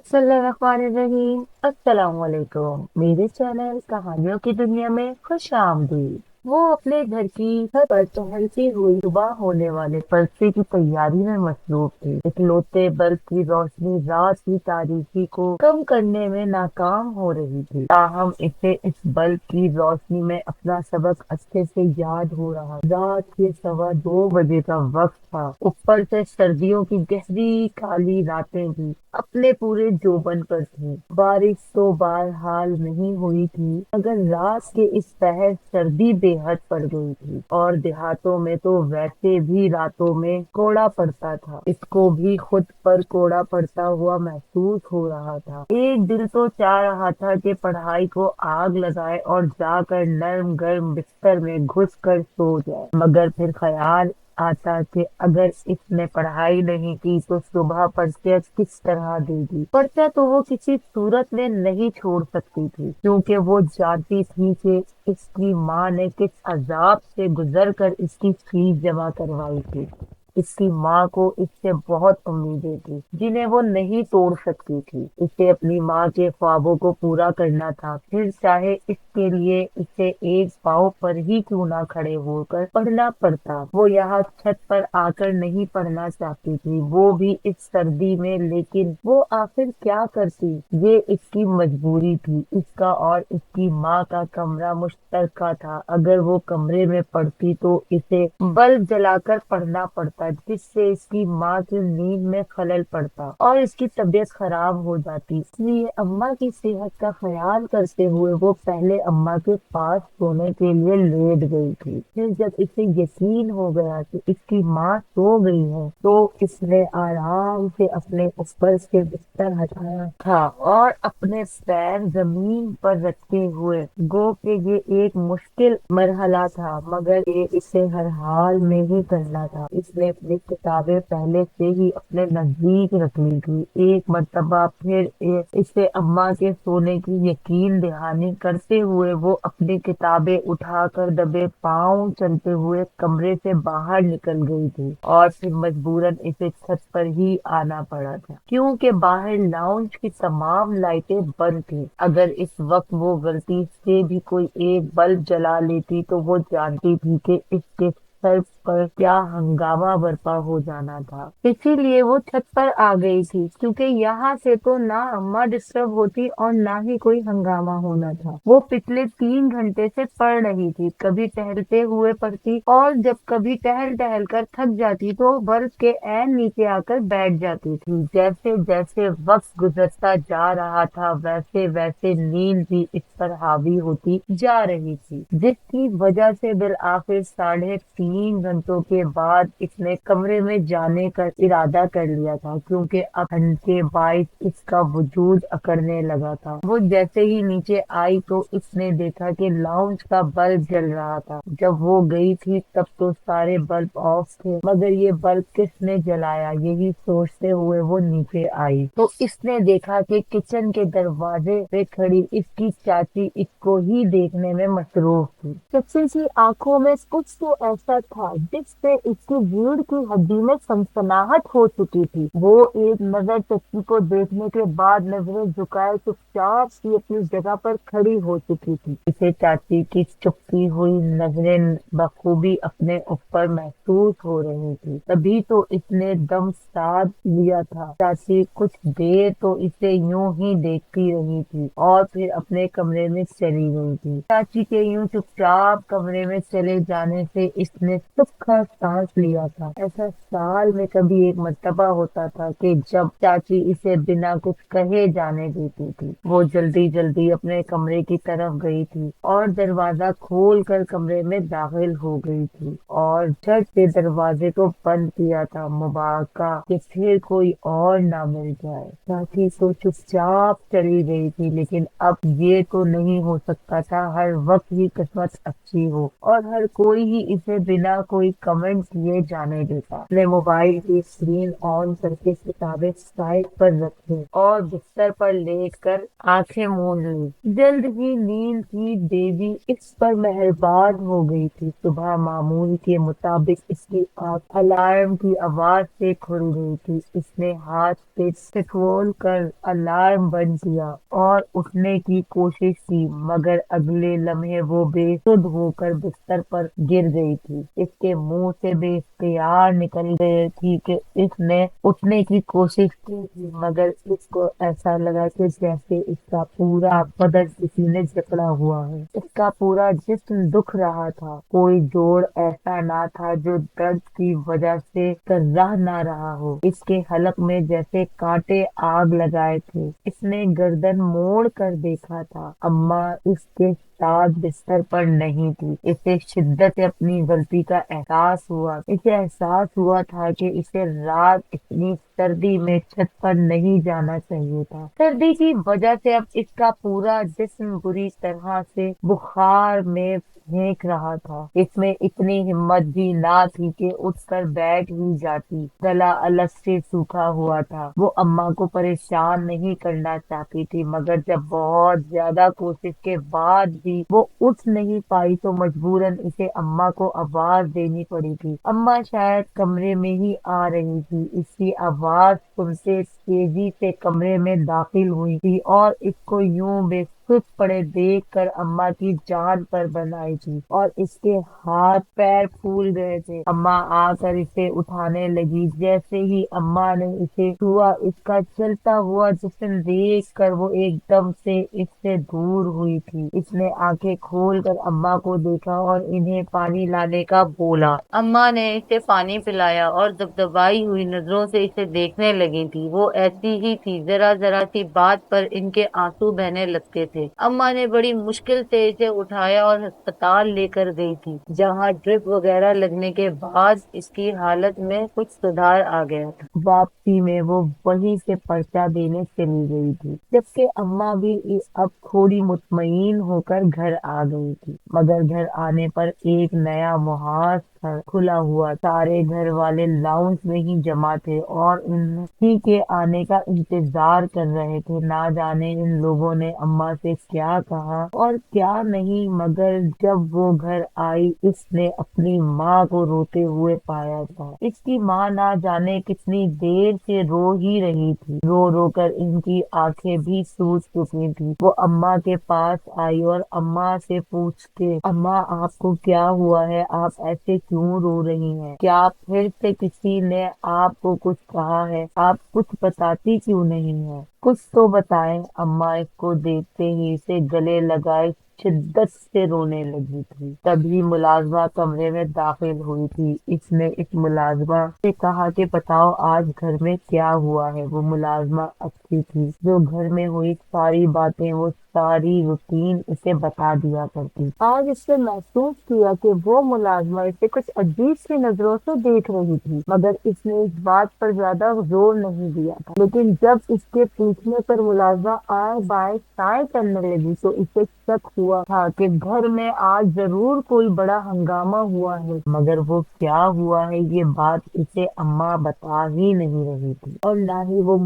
बिस्मिल्लाहिर्रहमानिर्रहीम। अस्सलाम वालेकुम। मेरे चैनल कहानियों की दुनिया में खुश आमदीद। वो अपने घर की छत पर टहलती हुई सुबह होने वाले परसे की तैयारी में मसरूफ थी। इकलौते बल्ब की रोशनी रात की तारीकी को कम करने में नाकाम हो रही थी। ताहम इसे इस बल्ब की रोशनी में अपना सबक अच्छे से याद हो रहा। रात के 2:15 का वक्त था। ऊपर से सर्दियों की गहरी काली रातें भी अपने पूरे जोबन पर थी। बारिश तो बहरहाल नहीं हुई थी, मगर रात के इस पहर सर्दी बेहद पड़ गई थी। और देहातों में तो वैसे भी रातों में कोड़ा पड़ता था। इसको भी खुद पर कोड़ा पड़ता हुआ महसूस हो रहा था। एक दिल तो चाह रहा था कि पढ़ाई को आग लगाए और जाकर नर्म गर्म बिस्तर में घुस कर सो जाए, मगर फिर ख्याल आता कि अगर इसने पढ़ाई नहीं की तो सुबह पर्चा किस तरह देगी। पर्चा तो वो किसी सूरत में नहीं छोड़ सकती थी, क्योंकि वो जानती थी कि इसकी माँ ने किस अजाब से गुजर कर इसकी फीस जमा करवाई थी। इसकी माँ को इससे बहुत उम्मीदें थी, जिन्हें वो नहीं तोड़ सकती थी। इसे अपनी माँ के ख्वाबों को पूरा करना था, फिर चाहे इसके लिए इसे एक पाँव पर ही क्यों ना खड़े होकर पढ़ना पड़ता। वो यहाँ छत पर आकर नहीं पढ़ना चाहती थी, वो भी इस सर्दी में, लेकिन वो आखिर क्या करती। ये इसकी मजबूरी थी। इसका और इसकी माँ का कमरा मुश्तरका था। अगर वो कमरे में पढ़ती तो इसे बल्ब जलाकर पढ़ना पड़ता, जिससे इसकी माँ की नींद में खलल पड़ता और इसकी तबीयत खराब हो जाती। इसलिए अम्मा की सेहत का ख्याल करते हुए वो पहले अम्मा के पास सोने के लिए लेट गई थी। फिर जब इसे यकीन हो गया कि इसकी माँ सो गई है, तो इसने आराम से अपने ऊपर से बिस्तर हटाया था और अपने पैर जमीन पर रखते हुए, गो के ये एक मुश्किल मरहला था, मगर ये इसे हर हाल में ही करना था। इसने अपनी किताबें पहले से ही अपने नजदीक रख ली थी। एक मर्तबा फिर इसे अम्मा के सोने की यकीन दहानी करते हुए वो अपनी किताबें उठाकर दबे पांव चलते हुए कमरे से बाहर निकल गई थी। और फिर मजबूरन इसे छत पर ही आना पड़ा था, क्योंकि बाहर लाउंज की तमाम लाइटें बंद थी। अगर इस वक्त वो गलती से भी कोई एक बल्ब जला लेती तो वो जानती थी कि इसके सर पर क्या हंगामा बर्पा हो जाना था। इसीलिए वो छत पर आ गई थी, क्योंकि यहाँ से तो ना अम्मा डिस्टर्ब होती और ना ही कोई हंगामा होना था। वो पिछले 3 घंटे से पढ़ रही थी। कभी टहलते हुए पढ़ती और जब कभी टहल टहल कर थक जाती तो बर्फ के ऐन नीचे आकर बैठ जाती थी। जैसे जैसे वक्त गुजरता जा रहा था, वैसे वैसे नींद भी इस पर हावी होती जा रही थी, जिसकी वजह से बिल आखिर 3.5 घंटों के बाद इसने कमरे में जाने का इरादा कर लिया था, क्योंकि अब घंटे 22 इसका वजूद अकड़ने लगा था। वो जैसे ही नीचे आई तो इसने देखा कि लाउंज का बल्ब जल रहा था। जब वो गई थी तब तो सारे बल्ब ऑफ थे, मगर ये बल्ब किसने जलाया, यही सोचते हुए वो नीचे आई तो इसने देखा कि किचन के दरवाजे पे खड़ी इसकी चाची इसको ही देखने में मसरूफ थी। चाची की आंखों में कुछ तो ऐसा था जिससे इसकी रीढ़ की हड्डी में सनसनाहट हो चुकी थी। वो एक नजर चाची को देखने के बाद नजरें झुकाए चुपचाप सी अपनी जगह पर खड़ी हो चुकी थी। इसे चाची की चुपती हुई नजरें बखूबी अपने ऊपर महसूस हो रही थी। तभी तो इसने दम साध लिया था। चाची कुछ देर तो इसे यूं ही देखती रही थी और फिर अपने कमरे में चली गई थी। चाची के यूं चुपचाप कमरे में चले जाने से इसने सूखा सांस लिया था। ऐसा साल में कभी एक मर्तबा होता था कि जब चाची इसे बिना कुछ कहे जाने देती थी। वो जल्दी जल्दी अपने कमरे की तरफ गई थी और दरवाजा खोल कर कमरे में दाखिल हो गई थी और झट से दरवाजे को बंद किया था, मुबारका कि फिर कोई और ना मिल जाए। चाची तो चुपचाप चली गई थी, लेकिन अब ये तो नहीं हो सकता था हर वक्त ही किस्मत अच्छी हो और हर कोई ही इसे बिना कोई कोई कमेंट किए जाने देता। अपने मोबाइल की स्क्रीन ऑन करके किताबें साइड पर रखी और बिस्तर पर लेटकर आंखें मूंद ली। जल्द ही नींद की देवी इस पर मेहरबान हो गई थी। सुबह मामूल के मुताबिक इसकी आंख अलार्म की आवाज से खुल गई थी। इसने हाथ पे ठिठुर कर अलार्म बंद किया और उठने की कोशिश की, मगर अगले लम्हे वो बेसुध होकर बिस्तर पर गिर गई थी। इसके मुंह से बेख्तियार निकल गई थी कि इसने उठने की कोशिश की थी, मगर इसको ऐसा लगा कि जैसे इसका पूरा बदन किसी ने जकड़ा हुआ है। इसका पूरा जिस्म दुख रहा था। कोई जोड़ ऐसा ना था जो दर्द की वजह से कर्राह ना रहा हो। इसके हलक में जैसे कांटे आग लगाए थे। इसने गर्दन मोड़ कर देखा था। अम्मा इसके साथ बिस्तर पर नहीं थी। इसे शिद्दत से अपनी गलती का एहसास हुआ। इसे एहसास हुआ था कि इसे रात इतनी सर्दी में छत पर नहीं जाना चाहिए था। सर्दी की वजह से अब इसका पूरा जिस्म बुरी तरह से बुखार में फेंक रहा था। इसमें इतनी हिम्मत भी ना थी कि उठकर बैठ ही जाती। गला अलग से सूखा हुआ था। वो अम्मा को परेशान नहीं करना चाहती थी, मगर जब बहुत ज्यादा कोशिश के बाद भी वो उठ नहीं पाई तो मजबूरन इसे अम्मा को आवाज देनी पड़ी थी। अम्मा शायद कमरे में ही आ रही थी। इसकी आवाज सुनते तेजी से कमरे में दाखिल हुई थी और इसको यूं बेसुध पड़े देख कर अम्मा की जान पर बन आई थी और इसके हाथ पैर फूल गए थे। अम्मा आकर इसे उठाने लगी। जैसे ही अम्मा ने इसे छुआ, इसका चलता हुआ जिस्म देख कर वो एकदम से इससे दूर हुई थी। इसने आंखें खोलकर अम्मा को देखा और इन्हें पानी लाने का बोला। अम्मा ने इसे पानी पिलाया और दबदबाई हुई नजरों से इसे देखने लगी थी। वो ऐसी ही थी, जरा जरा सी बात पर इनके आंसू बहने लगते थे। अम्मा ने बड़ी मुश्किल से इसे उठाया और अस्पताल लेकर गई थी, जहाँ ड्रिप वगैरह लगने के बाद इसकी हालत में कुछ सुधार आ गया था। वापसी में वो वहीं से पर्चा देने चली गई थी, जबकि अम्मा भी अब थोड़ी मुतमईन होकर घर आ गई थी। मगर घर आने पर एक नया मुहाज खुला हुआ। सारे घर वाले लाउंज में ही जमा थे और इन्हीं के आने का इंतजार कर रहे थे। ना जाने इन लोगों ने अम्मा से क्या कहा और क्या नहीं, मगर जब वो घर आई इसने अपनी माँ को रोते हुए पाया था। इसकी माँ ना जाने कितनी देर से रो ही रही थी। रो रो कर इनकी आंखें भी सूज चुकी थी। वो अम्मा के पास आई और अम्मा से पूछते, अम्मा आपको क्या हुआ है? आप ऐसे क्यों रो रही हैं? क्या फिर से किसी ने आपको कुछ कहा है? आप कुछ बताती क्यों नहीं है? कुछ तो बताएं। अम्मा इसको देखते ही इसे गले लगाए शिद्दत से रोने लगी थी। तभी मुलाजमा कमरे में दाखिल हुई थी। इसने इस मुलाजमा से कहा कि बताओ आज घर में क्या हुआ है। वो मुलाजमा अच्छी थी, जो घर में हुई सारी बातें, वो सारी रूटीन इसे बता दिया करती। आज इसने महसूस किया कि वो मुलाजमा इसे कुछ अजीब सी नजरों से देख रही थी, मगर इसने इस बात पर ज्यादा जोर नहीं दिया था। लेकिन जब इसके पूछने पर मुलाजमा आए बाएं साए करने लगी तो इसे शक हुआ था कि घर में आज जरूर कोई बड़ा हंगामा हुआ है। मगर वो क्या हुआ है ये बात इसे अम्मा बता ही नहीं रही थी, और ना ही वो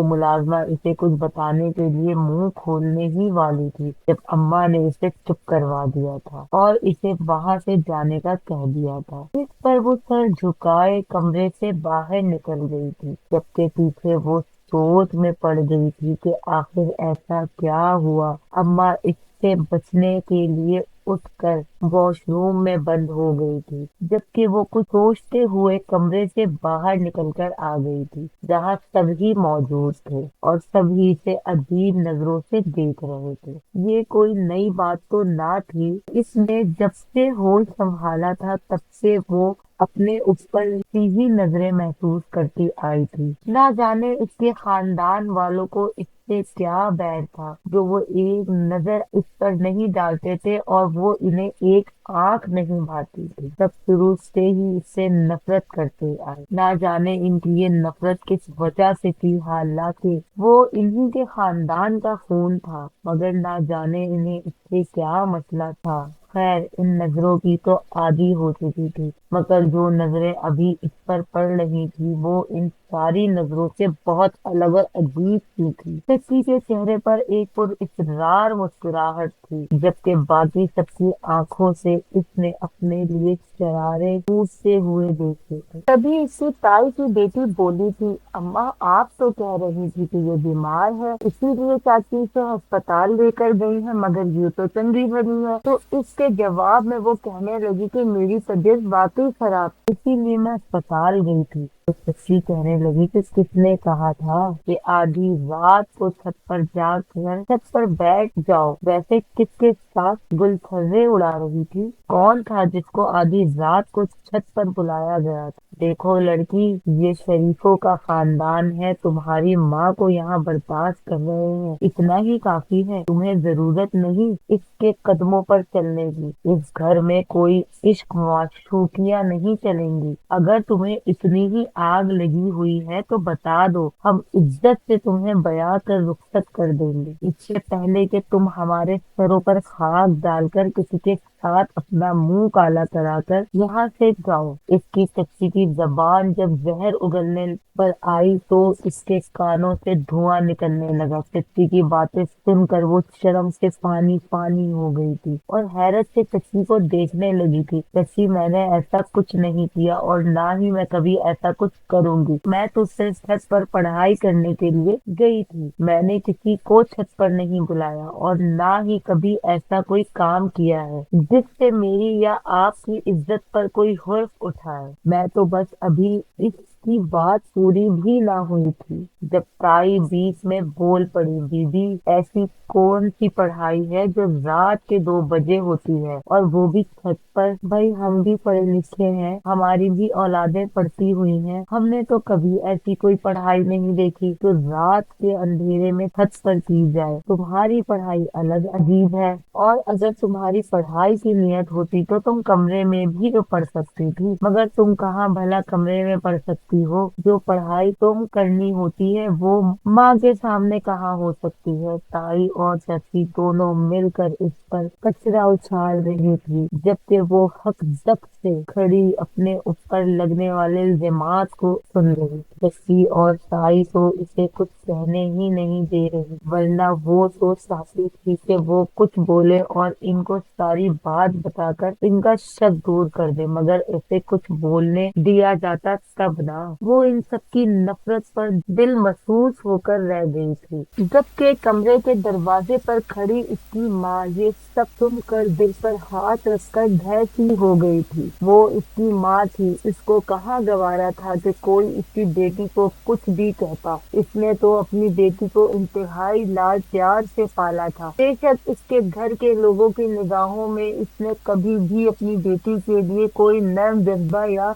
मुलाजमा इसे कुछ बताने के लिए मुंह खोलने ही वाली थी जब अम्मा ने इसे चुप करवा दिया था और इसे वहां से जाने का कह दिया था। इस पर वो सर झुकाए कमरे से बाहर निकल गई थी, जबकि पीछे वो सोच में पड़ गई थी कि आखिर ऐसा क्या हुआ। अम्मा इससे बचने के लिए उठकर वॉशरूम में बंद हो गई थी, जबकि वो कुछ सोचते हुए कमरे से बाहर निकलकर आ गई थी, जहाँ सभी मौजूद थे और सभी से अजीब नजरों से देख रहे थे। ये कोई नई बात तो ना थी। इसने जब से होश संभाला था तब से वो अपने ऊपर सी ही नजरें महसूस करती आई थी। ना जाने इसके खानदान वालों को इससे क्या बैर था जो वो एक नजर इस पर नहीं डालते थे और वो इन्हें एक आंख नहीं भाती थी। सब शुरू से ही इससे नफरत करते आए। ना जाने इनकी ये नफरत किस वजह से थी, हालांकि वो इन्हीं के खानदान का खून था, मगर ना जाने इन्हें इससे क्या मसला था। खैर इन नजरों की तो आदी हो चुकी थी, मगर जो नजरें अभी इस पर पड़ रही थी वो इन सारी नजरों से बहुत अलग और अजीब सी थी। सच्ची के चेहरे पर एक पुरइसरार मुस्कुराहट थी, जबकि बाकी सबकी आंखों से इसने अपने लिए शरारे टूटते हुए देखे थे। तभी इसकी ताई की बेटी बोली थी, अम्मा आप तो कह रही थी कि ये बीमार है, इसीलिए चाची से अस्पताल लेकर गई है, मगर ये तो चंगी भली है। तो इसके जवाब में वो कहने लगी कि मेरी तबीयत वाकई खराब, इसीलिए मैं अस्पताल गई थी। तो सच्ची कहने लगी कि किसने कहा था कि आधी रात को छत पर जाकर छत पर बैठ जाओ? वैसे किसके साथ गुलछर्रे उड़ा रही थी? कौन था जिसको आधी रात को छत पर बुलाया गया था? देखो लड़की, ये शरीफों का खानदान है, तुम्हारी माँ को यहाँ बर्दाश्त कर रहे हैं, इतना ही काफी है। तुम्हें जरूरत नहीं इसके कदमों पर चलने की। इस घर में कोई इश्क माशूकियाँ नहीं चलेंगी। अगर तुम्हें इतनी ही आग लगी हुई है तो बता दो, हम इज्जत से तुम्हें बया कर रुखसत कर देंगे, इससे पहले कि तुम हमारे सरों पर खाक डालकर किसी के साथ अपना मुंह काला कराकर यहाँ से जाओ। इसकी चच्ची की जबान जब जहर उगलने पर आई तो इसके कानों से धुआं निकलने लगा। चच्ची की बातें सुनकर वो शर्म से पानी पानी हो गई थी और हैरत से चच्ची को देखने लगी थी। चच्ची, मैंने ऐसा कुछ नहीं किया और ना ही मैं कभी ऐसा कुछ करूंगी। मैं तो सिर्फ छत पर पढ़ाई करने के लिए गई थी। मैंने किसी को छत पर नहीं बुलाया और ना ही कभी ऐसा कोई काम किया है जिससे मेरी या आपकी इज्जत पर कोई हर्फ उठाए। मैं तो बस अभी इसकी बात पूरी भी ना हुई थी जब ताई बीच में बोल पड़ी, दीदी ऐसी कौन सी पढ़ाई है जो रात के 2 बजे होती है और वो भी छत पर? भाई हम भी पढ़े लिखे हैं, हमारी भी औलादें पढ़ती हुई हैं, हमने तो कभी ऐसी कोई पढ़ाई नहीं देखी जो रात के अंधेरे में छत पर की जाए। तुम्हारी पढ़ाई अलग अजीब है, और अगर तुम्हारी पढ़ाई की नियत होती तो तुम कमरे में भी तो पढ़ सकती थी, मगर तुम कहाँ भला कमरे में पढ़ सकती हो? जो पढ़ाई तुम करनी होती है वो माँ के सामने कहाँ हो सकती है? ताई और चाची दोनों मिलकर इस पर कचरा उछाल रही थी, जबकि वो हक जक से खड़ी अपने ऊपर लगने वाले इल्जामात को सुन रही थी। चाची और ताई तो इसे कुछ कहने ही नहीं दे रही, वरना वो तो चाहती थी कि वो कुछ बोले और इनको सारी बात बताकर इनका शक दूर कर दे, मगर ऐसे कुछ बोलने दिया जाता तब ना। वो इन सबकी नफरत पर दिल महसूस होकर रह गई थी। जबकि कमरे के दरवाजे पर खड़ी इसकी माँ ये सब सुनकर दिल पर हाथ रखकर ढह सी हो गई थी। वो इसकी माँ थी, इसको कहाँ गवारा था कि कोई इसकी बेटी को कुछ भी कहता। इसने तो अपनी बेटी को इंतहाई लाड प्यार से पाला था। बेशक इसके घर के लोगों की निगाहों में इसने कभी भी अपनी बेटी के लिए कोई नर्म जज्बा या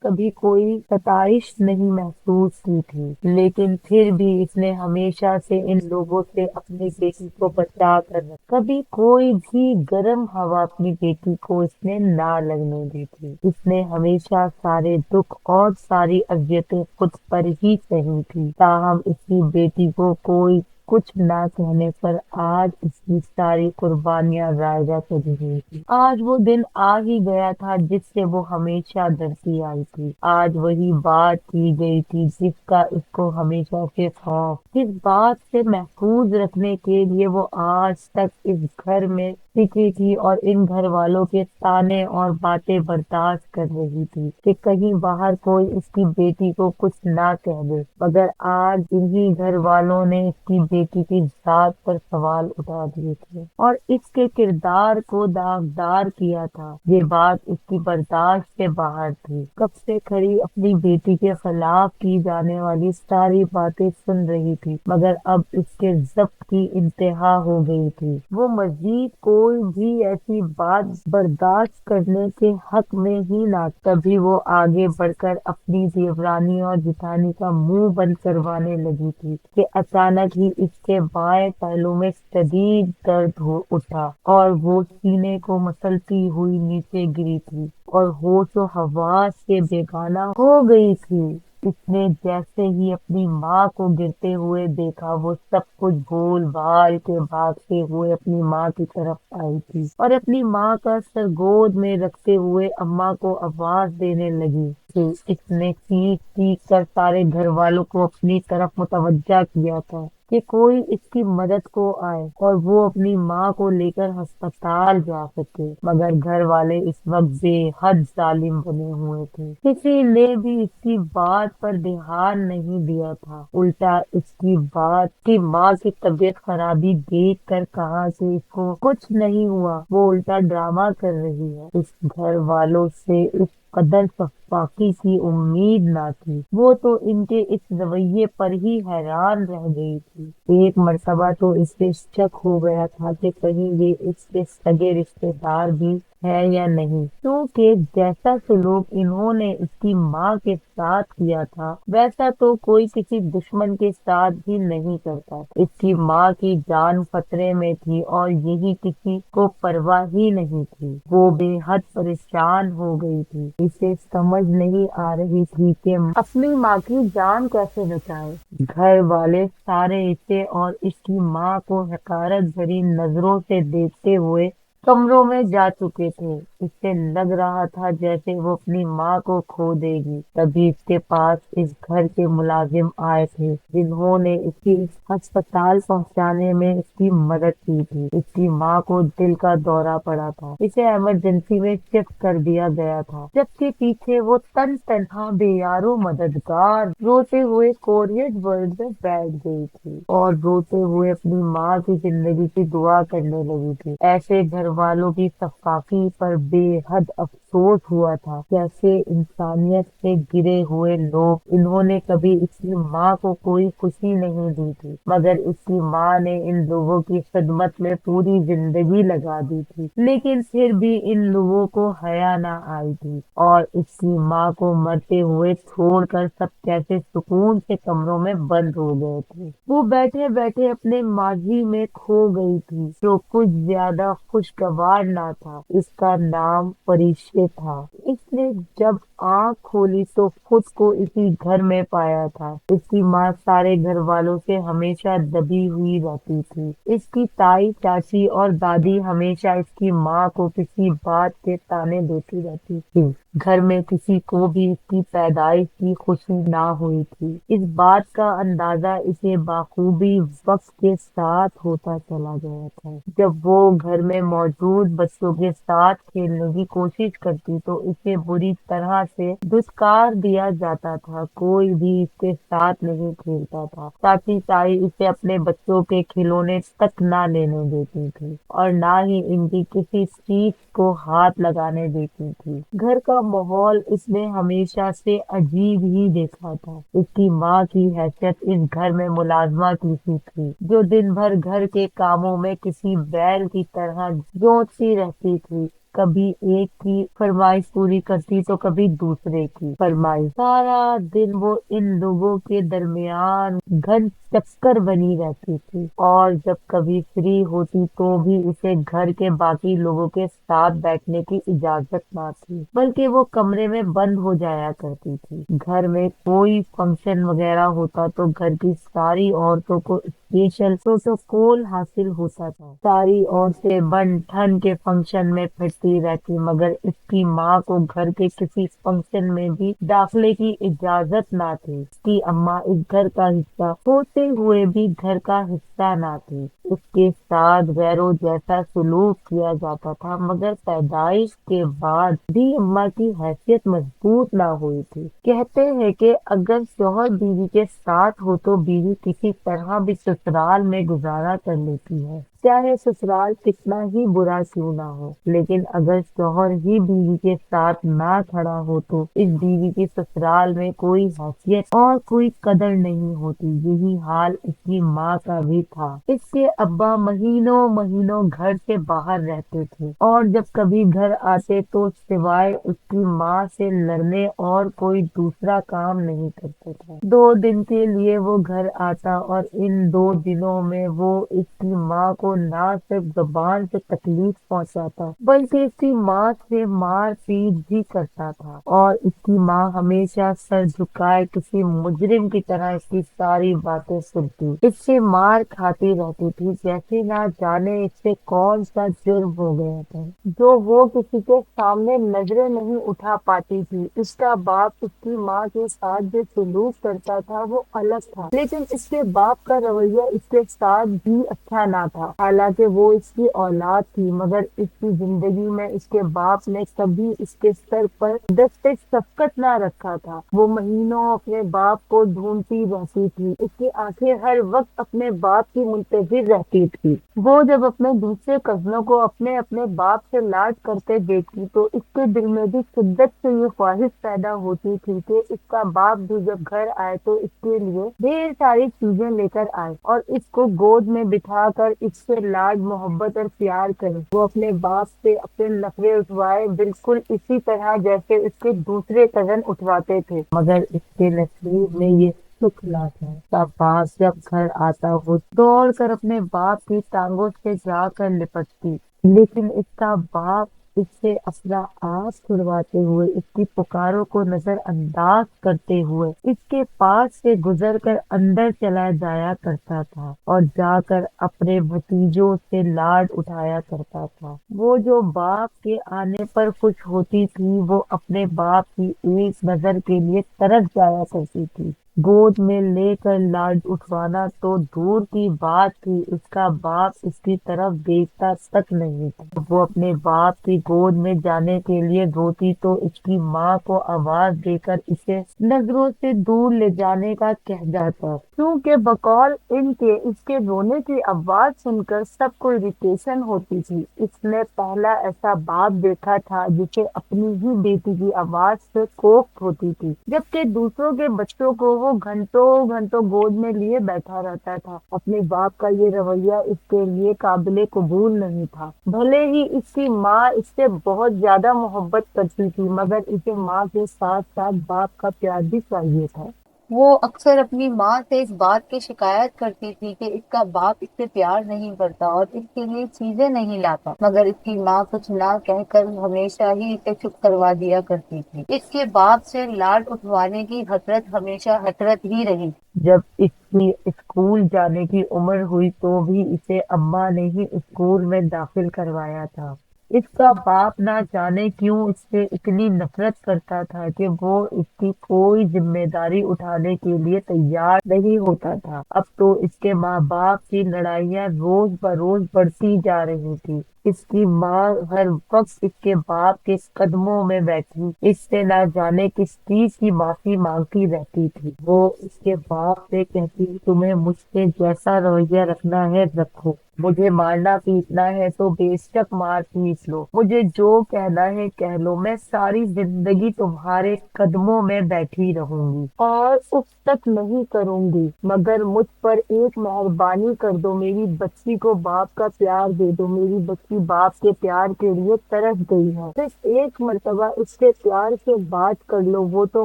कभी कोई सताइश नहीं महसूस की थी, लेकिन फिर भी इसने हमेशा से इन लोगों से अपनी बेटी को बचा कर रखा। कभी कोई भी गर्म हवा अपनी बेटी को इसने ना लगने दी थी। इसने हमेशा सारे दुख और सारी अजियतें खुद पर ही सही थी। ताहम इसकी बेटी को कोई कुछ ना कहने पर आज इसकी सारी कुर्बानियां रायगा चली गई थी। आज वो दिन आ ही गया था जिससे वो हमेशा डरती आई थी। आज वही बात की गई थी जिसका इसको हमेशा से खौफ। जिस बात से महफूज रखने के लिए वो आज तक इस घर में टिकी थी और इन घर वालों के ताने और बातें बर्दाश्त कर रही थी कि कहीं बाहर कोई इसकी बेटी को कुछ ना कह दे, मगर आज इन्हीं घर वालों ने इसकी बेटी की जात पर सवाल उठा दिए थे और इसके किरदार को दागदार किया था। ये बात इसकी बर्दाश्त से बाहर थी। कब से खड़ी अपनी बेटी के खिलाफ की जाने वाली सारी बातें सुन रही थी, मगर अब इसके जब्त की इंतहा हो गई थी। वो मजीद कोई भी ऐसी बात बर्दाश्त करने के हक में ही ना। तभी वो आगे बढ़कर अपनी देवरानी और जिठानी का मुंह बंद करवाने लगी थी कि अचानक ही इसके बाएं पहलू में शदीद दर्द हो उठा और वो सीने को मसलती हुई नीचे गिरी थी और होश व हवास से बेगाना हो गई थी। इस ने जैसे ही अपनी माँ को गिरते हुए देखा, वो सब कुछ भूल भाल के भागते हुए अपनी माँ की तरफ आई थी और अपनी माँ का सर गोद में रखते हुए अम्मा को आवाज देने लगी। तो इसने चीख चीख कर सारे घर वालों को अपनी तरफ मुतवज्जा किया था कि कोई इसकी मदद को आए और वो अपनी माँ को लेकर अस्पताल जा सके, मगर घर वाले इस वक्त बेहद जालिम बने हुए थे। किसी ने भी इसकी बात पर ध्यान नहीं दिया था। उल्टा इसकी बात की माँ की तबीयत खराबी देख कर कहा कि इसको कुछ नहीं हुआ, वो उल्टा ड्रामा कर रही है। इस घर वालों से इस कदर सफाकी की उम्मीद ना थी। वो तो इनके इस रवैये पर ही हैरान रह गई थी। एक मर्तबा तो इसे शक हो गया था कि कहीं ये इसके सगे रिश्तेदार भी है या नहीं, क्योंकि जैसा सलूक इन्होंने इसकी माँ के साथ किया था वैसा तो कोई किसी दुश्मन के साथ भी नहीं करता। इसकी माँ की जान खतरे में थी और यही किसी को परवाह ही नहीं थी। वो बेहद परेशान हो गई थी। इसे समझ नहीं आ रही थी कि अपनी माँ की जान कैसे बचाए। घर वाले सारे इसे और इसकी माँ को हकारत भरी नजरों से देखते हुए कमरों में जा चुके थे। इससे लग रहा था जैसे वो अपनी माँ को खो देगी। तभी इसके पास इस घर के मुलाजिम आए थे, जिन्होंने इसकी अस्पताल पहुंचाने में इसकी मदद की थी। इसकी माँ को दिल का दौरा पड़ा था, इसे इमरजेंसी में शिफ्ट कर दिया गया था, जबकि पीछे वो तन तनहा बेयारो मददगार रोते हुए कोरियट वर्ल्ड में बैठ गई थी और रोते हुए अपनी माँ की जिंदगी की दुआ करने लगी थी। ऐसे घर वालों की सफाकी पर बेहद अफसोस हुआ था। जैसे इंसानियत से गिरे हुए लोग, इन्होंने कभी इसकी माँ को कोई खुशी नहीं दी थी, मगर इसकी माँ ने इन लोगों की खिदमत में पूरी जिंदगी लगा दी थी। लेकिन फिर भी इन लोगों को हया ना आई थी और इसकी माँ को मरते हुए छोड़कर सब कैसे सुकून से कमरों में बंद हो गए थे। वो बैठे बैठे अपने माजी में खो गई थी, जो कुछ ज्यादा खुशगवार ना था। इसका नाम परिश्य था। इसने जब आँख खोली तो खुद को इसी घर में पाया था। इसकी माँ सारे घर वालों से हमेशा दबी हुई रहती थी। इसकी ताई, चाची और दादी हमेशा इसकी माँ को किसी बात के ताने देती रहती थी। घर में किसी को भी इसकी पैदाइश की खुशी ना हुई थी। इस बात का अंदाजा इसे बाखूबी वक्त के साथ होता चला गया था। जब वो घर में मौजूद बच्चों के साथ खेलने की कोशिश करती तो इसे बुरी तरह से दुत्कार दिया जाता था। कोई भी इसके साथ नहीं खेलता था। चाची ताई इसे अपने बच्चों के खिलौने तक ना लेने देती थी और ना ही इनकी किसी चीज को हाथ लगाने देती थी। घर का माहौल इसने हमेशा से अजीब ही देखा था। इसकी माँ की हैसियत इस घर में मुलाजमा की सी थी, जो दिन भर घर के कामों में किसी बैल की तरह जोतती रहती थी। कभी एक की फरमाइश पूरी करती तो कभी दूसरे की फरमाइश। सारा दिन वो इन लोगों के दरमियान घन चक्कर बनी रहती थी और जब कभी फ्री होती तो भी उसे घर के बाकी लोगों के साथ बैठने की इजाजत ना थी, बल्कि वो कमरे में बंद हो जाया करती थी। घर में कोई फंक्शन वगैरह होता तो घर की सारी औरतों को स्पेशल प्रोटोकॉल हासिल होता था। सारी औरतें बन ठन के फंक्शन में फिरती रहती, मगर इसकी माँ को घर के किसी फंक्शन में भी दाखिले की इजाजत ना थी। इसकी अम्मा इस घर का हिस्सा होते हुए भी घर का हिस्सा ना थी। उसके साथ गैरों जैसा सलूक किया जाता था, मगर पैदाइश के बाद भी अम्मा की हैसियत मजबूत ना हुई थी। कहते हैं कि अगर शौहर बीवी के साथ हो तो बीवी किसी तरह भी ससुराल में गुजारा कर लेती है, चाहे ससुराल कितना ही बुरा क्यों ना हो। लेकिन अगर शौहर ही बीवी के साथ ना खड़ा हो तो इस बीवी की ससुराल में कोई हैसियत और कोई कदर नहीं होती। यही हाल इसकी माँ का भी था। इसके अब्बा महीनों महीनों घर से बाहर रहते थे और जब कभी घर आते तो सिवाय उसकी माँ से लड़ने और कोई दूसरा काम नहीं करते थे। 2 दिन के लिए वो घर आता और इन 2 दिनों में वो इसकी माँ को کو نہ صرف زبان سے تکلیف پہنچاتا بلکہ اس کی ماں سے مار پیٹ بھی کرتا تھا، اور اس کی ماں ہمیشہ سر جھکائے کسی مجرم کی طرح اس کی ساری باتیں سنتی، اس سے مار کھاتی رہتی تھی جیسے نہ جانے اس سے کون سا جرم ہو گیا تھا جو وہ کسی کے سامنے نظریں نہیں اٹھا پاتی تھی۔ اس کا باپ اس کی ماں کے ساتھ جو سلوک کرتا تھا وہ الگ تھا، لیکن اس کے باپ کا رویہ اس کے ساتھ بھی اچھا نہ تھا۔ حالانکہ وہ اس کی اولاد تھی، مگر اس کی زندگی میں اس کے باپ نے کبھی اس کے سر پر دست شفقت نہ رکھا تھا۔ وہ مہینوں اپنے باپ کو ڈھونڈتی رہتی تھی، اس کی آنکھیں ہر وقت اپنے باپ کی منتظر رہتی تھی۔ وہ جب اپنے دوسرے کزنوں کو اپنے اپنے باپ سے لاڈ کرتے دیکھتی تو اس کے دل میں بھی شدت سے یہ خواہش پیدا ہوتی تھی کہ اس کا باپ بھی جب گھر آئے تو اس کے لیے ڈھیر ساری چیزیں لے کر آئے اور اس کو گود میں بٹھا کر اس سے لاڈ محبت اور پیار کرے۔ وہ اپنے باپ سے اپنے نخرے اٹھوائے بالکل اسی طرح جیسے اس کے دوسرے کزن اٹھواتے تھے، مگر اس کے نصیب میں یہ سکھ نہ تھا۔ اس کا باپ جب گھر آتا وہ دوڑ کر اپنے باپ کی ٹانگوں سے جا کر لپٹتی، لیکن اس کا باپ اس سے اپنا آپ چھڑواتے ہوئے، اس کی پکاروں کو نظر انداز کرتے ہوئے اس کے پاس سے گزر کر اندر چلا جایا کرتا تھا اور جا کر اپنے بھتیجوں سے لاڈ اٹھایا کرتا تھا۔ وہ جو باپ کے آنے پر خوش ہوتی تھی وہ اپنے باپ کی ایک نظر کے لیے ترس جایا کرتی تھی۔ گود میں لے کر لاڈ اٹھوانا تو دور کی بات تھی، اس کا باپ اس کی طرف دیکھتا تک نہیں تھا۔ جب وہ اپنے باپ کی گود میں جانے کے لیے روتی تو اس کی ماں کو آواز دے کر اسے نظروں سے دور لے جانے کا کہہ جاتا، کیونکہ بقول ان کے اس کے رونے کی آواز سن کر سب کو اریٹیشن ہوتی تھی۔ اس نے پہلا ایسا باپ دیکھا تھا جسے اپنی ہی بیٹی کی آواز سے کوفت ہوتی تھی، جبکہ دوسروں کے بچوں کو وہ گھنٹوں گھنٹوں گود میں لیے بیٹھا رہتا تھا۔ اپنے باپ کا یہ رویہ اس کے لیے قابل قبول نہیں تھا۔ بھلے ہی اس کی ماں اس سے بہت زیادہ محبت کرتی تھی، مگر اسے ماں کے ساتھ ساتھ باپ کا پیار بھی چاہیے تھا۔ وہ اکثر اپنی ماں سے اس بات کی شکایت کرتی تھی کہ اس کا باپ اس سے پیار نہیں کرتا اور اس کے لیے چیزیں نہیں لاتا، مگر اس کی ماں کچھ نہ کہہ کر ہمیشہ ہی اسے چپ کروا دیا کرتی تھی۔ اس کے باپ سے لاڈ اٹھوانے کی حسرت ہمیشہ حسرت ہی رہی۔ جب اس کی اسکول جانے کی عمر ہوئی تو بھی اسے اماں نے ہی اسکول میں داخل کروایا تھا۔ اس کا باپ نہ جانے کیوں اس سے اتنی نفرت کرتا تھا کہ وہ اس کی کوئی ذمہ داری اٹھانے کے لیے تیار نہیں ہوتا تھا۔ اب تو اس کے ماں باپ کی لڑائیاں روز بروز بڑھتی جا رہی تھی۔ اس کی ماں ہر وقت اس کے باپ کے قدموں میں بیٹھی اس سے نہ جانے کس چیز کی معافی مانگتی رہتی تھی۔ وہ اس کے باپ سے کہتی، تمہیں مجھ سے جیسا رویہ رکھنا ہے رکھو، مجھے مارنا پیٹنا ہے تو بے شک مار پیٹ لو، مجھے جو کہنا ہے کہہ لو، میں ساری زندگی تمہارے قدموں میں بیٹھی رہوں گی اور اف تک نہیں کروں گی، مگر مجھ پر ایک مہربانی کر دو، میری بچی کو باپ کا پیار دے دو، میری بچی باپ کے پیار کے لیے ترس گئی ہے، صرف ایک مرتبہ اس کے پیار سے بات کر لو، وہ تو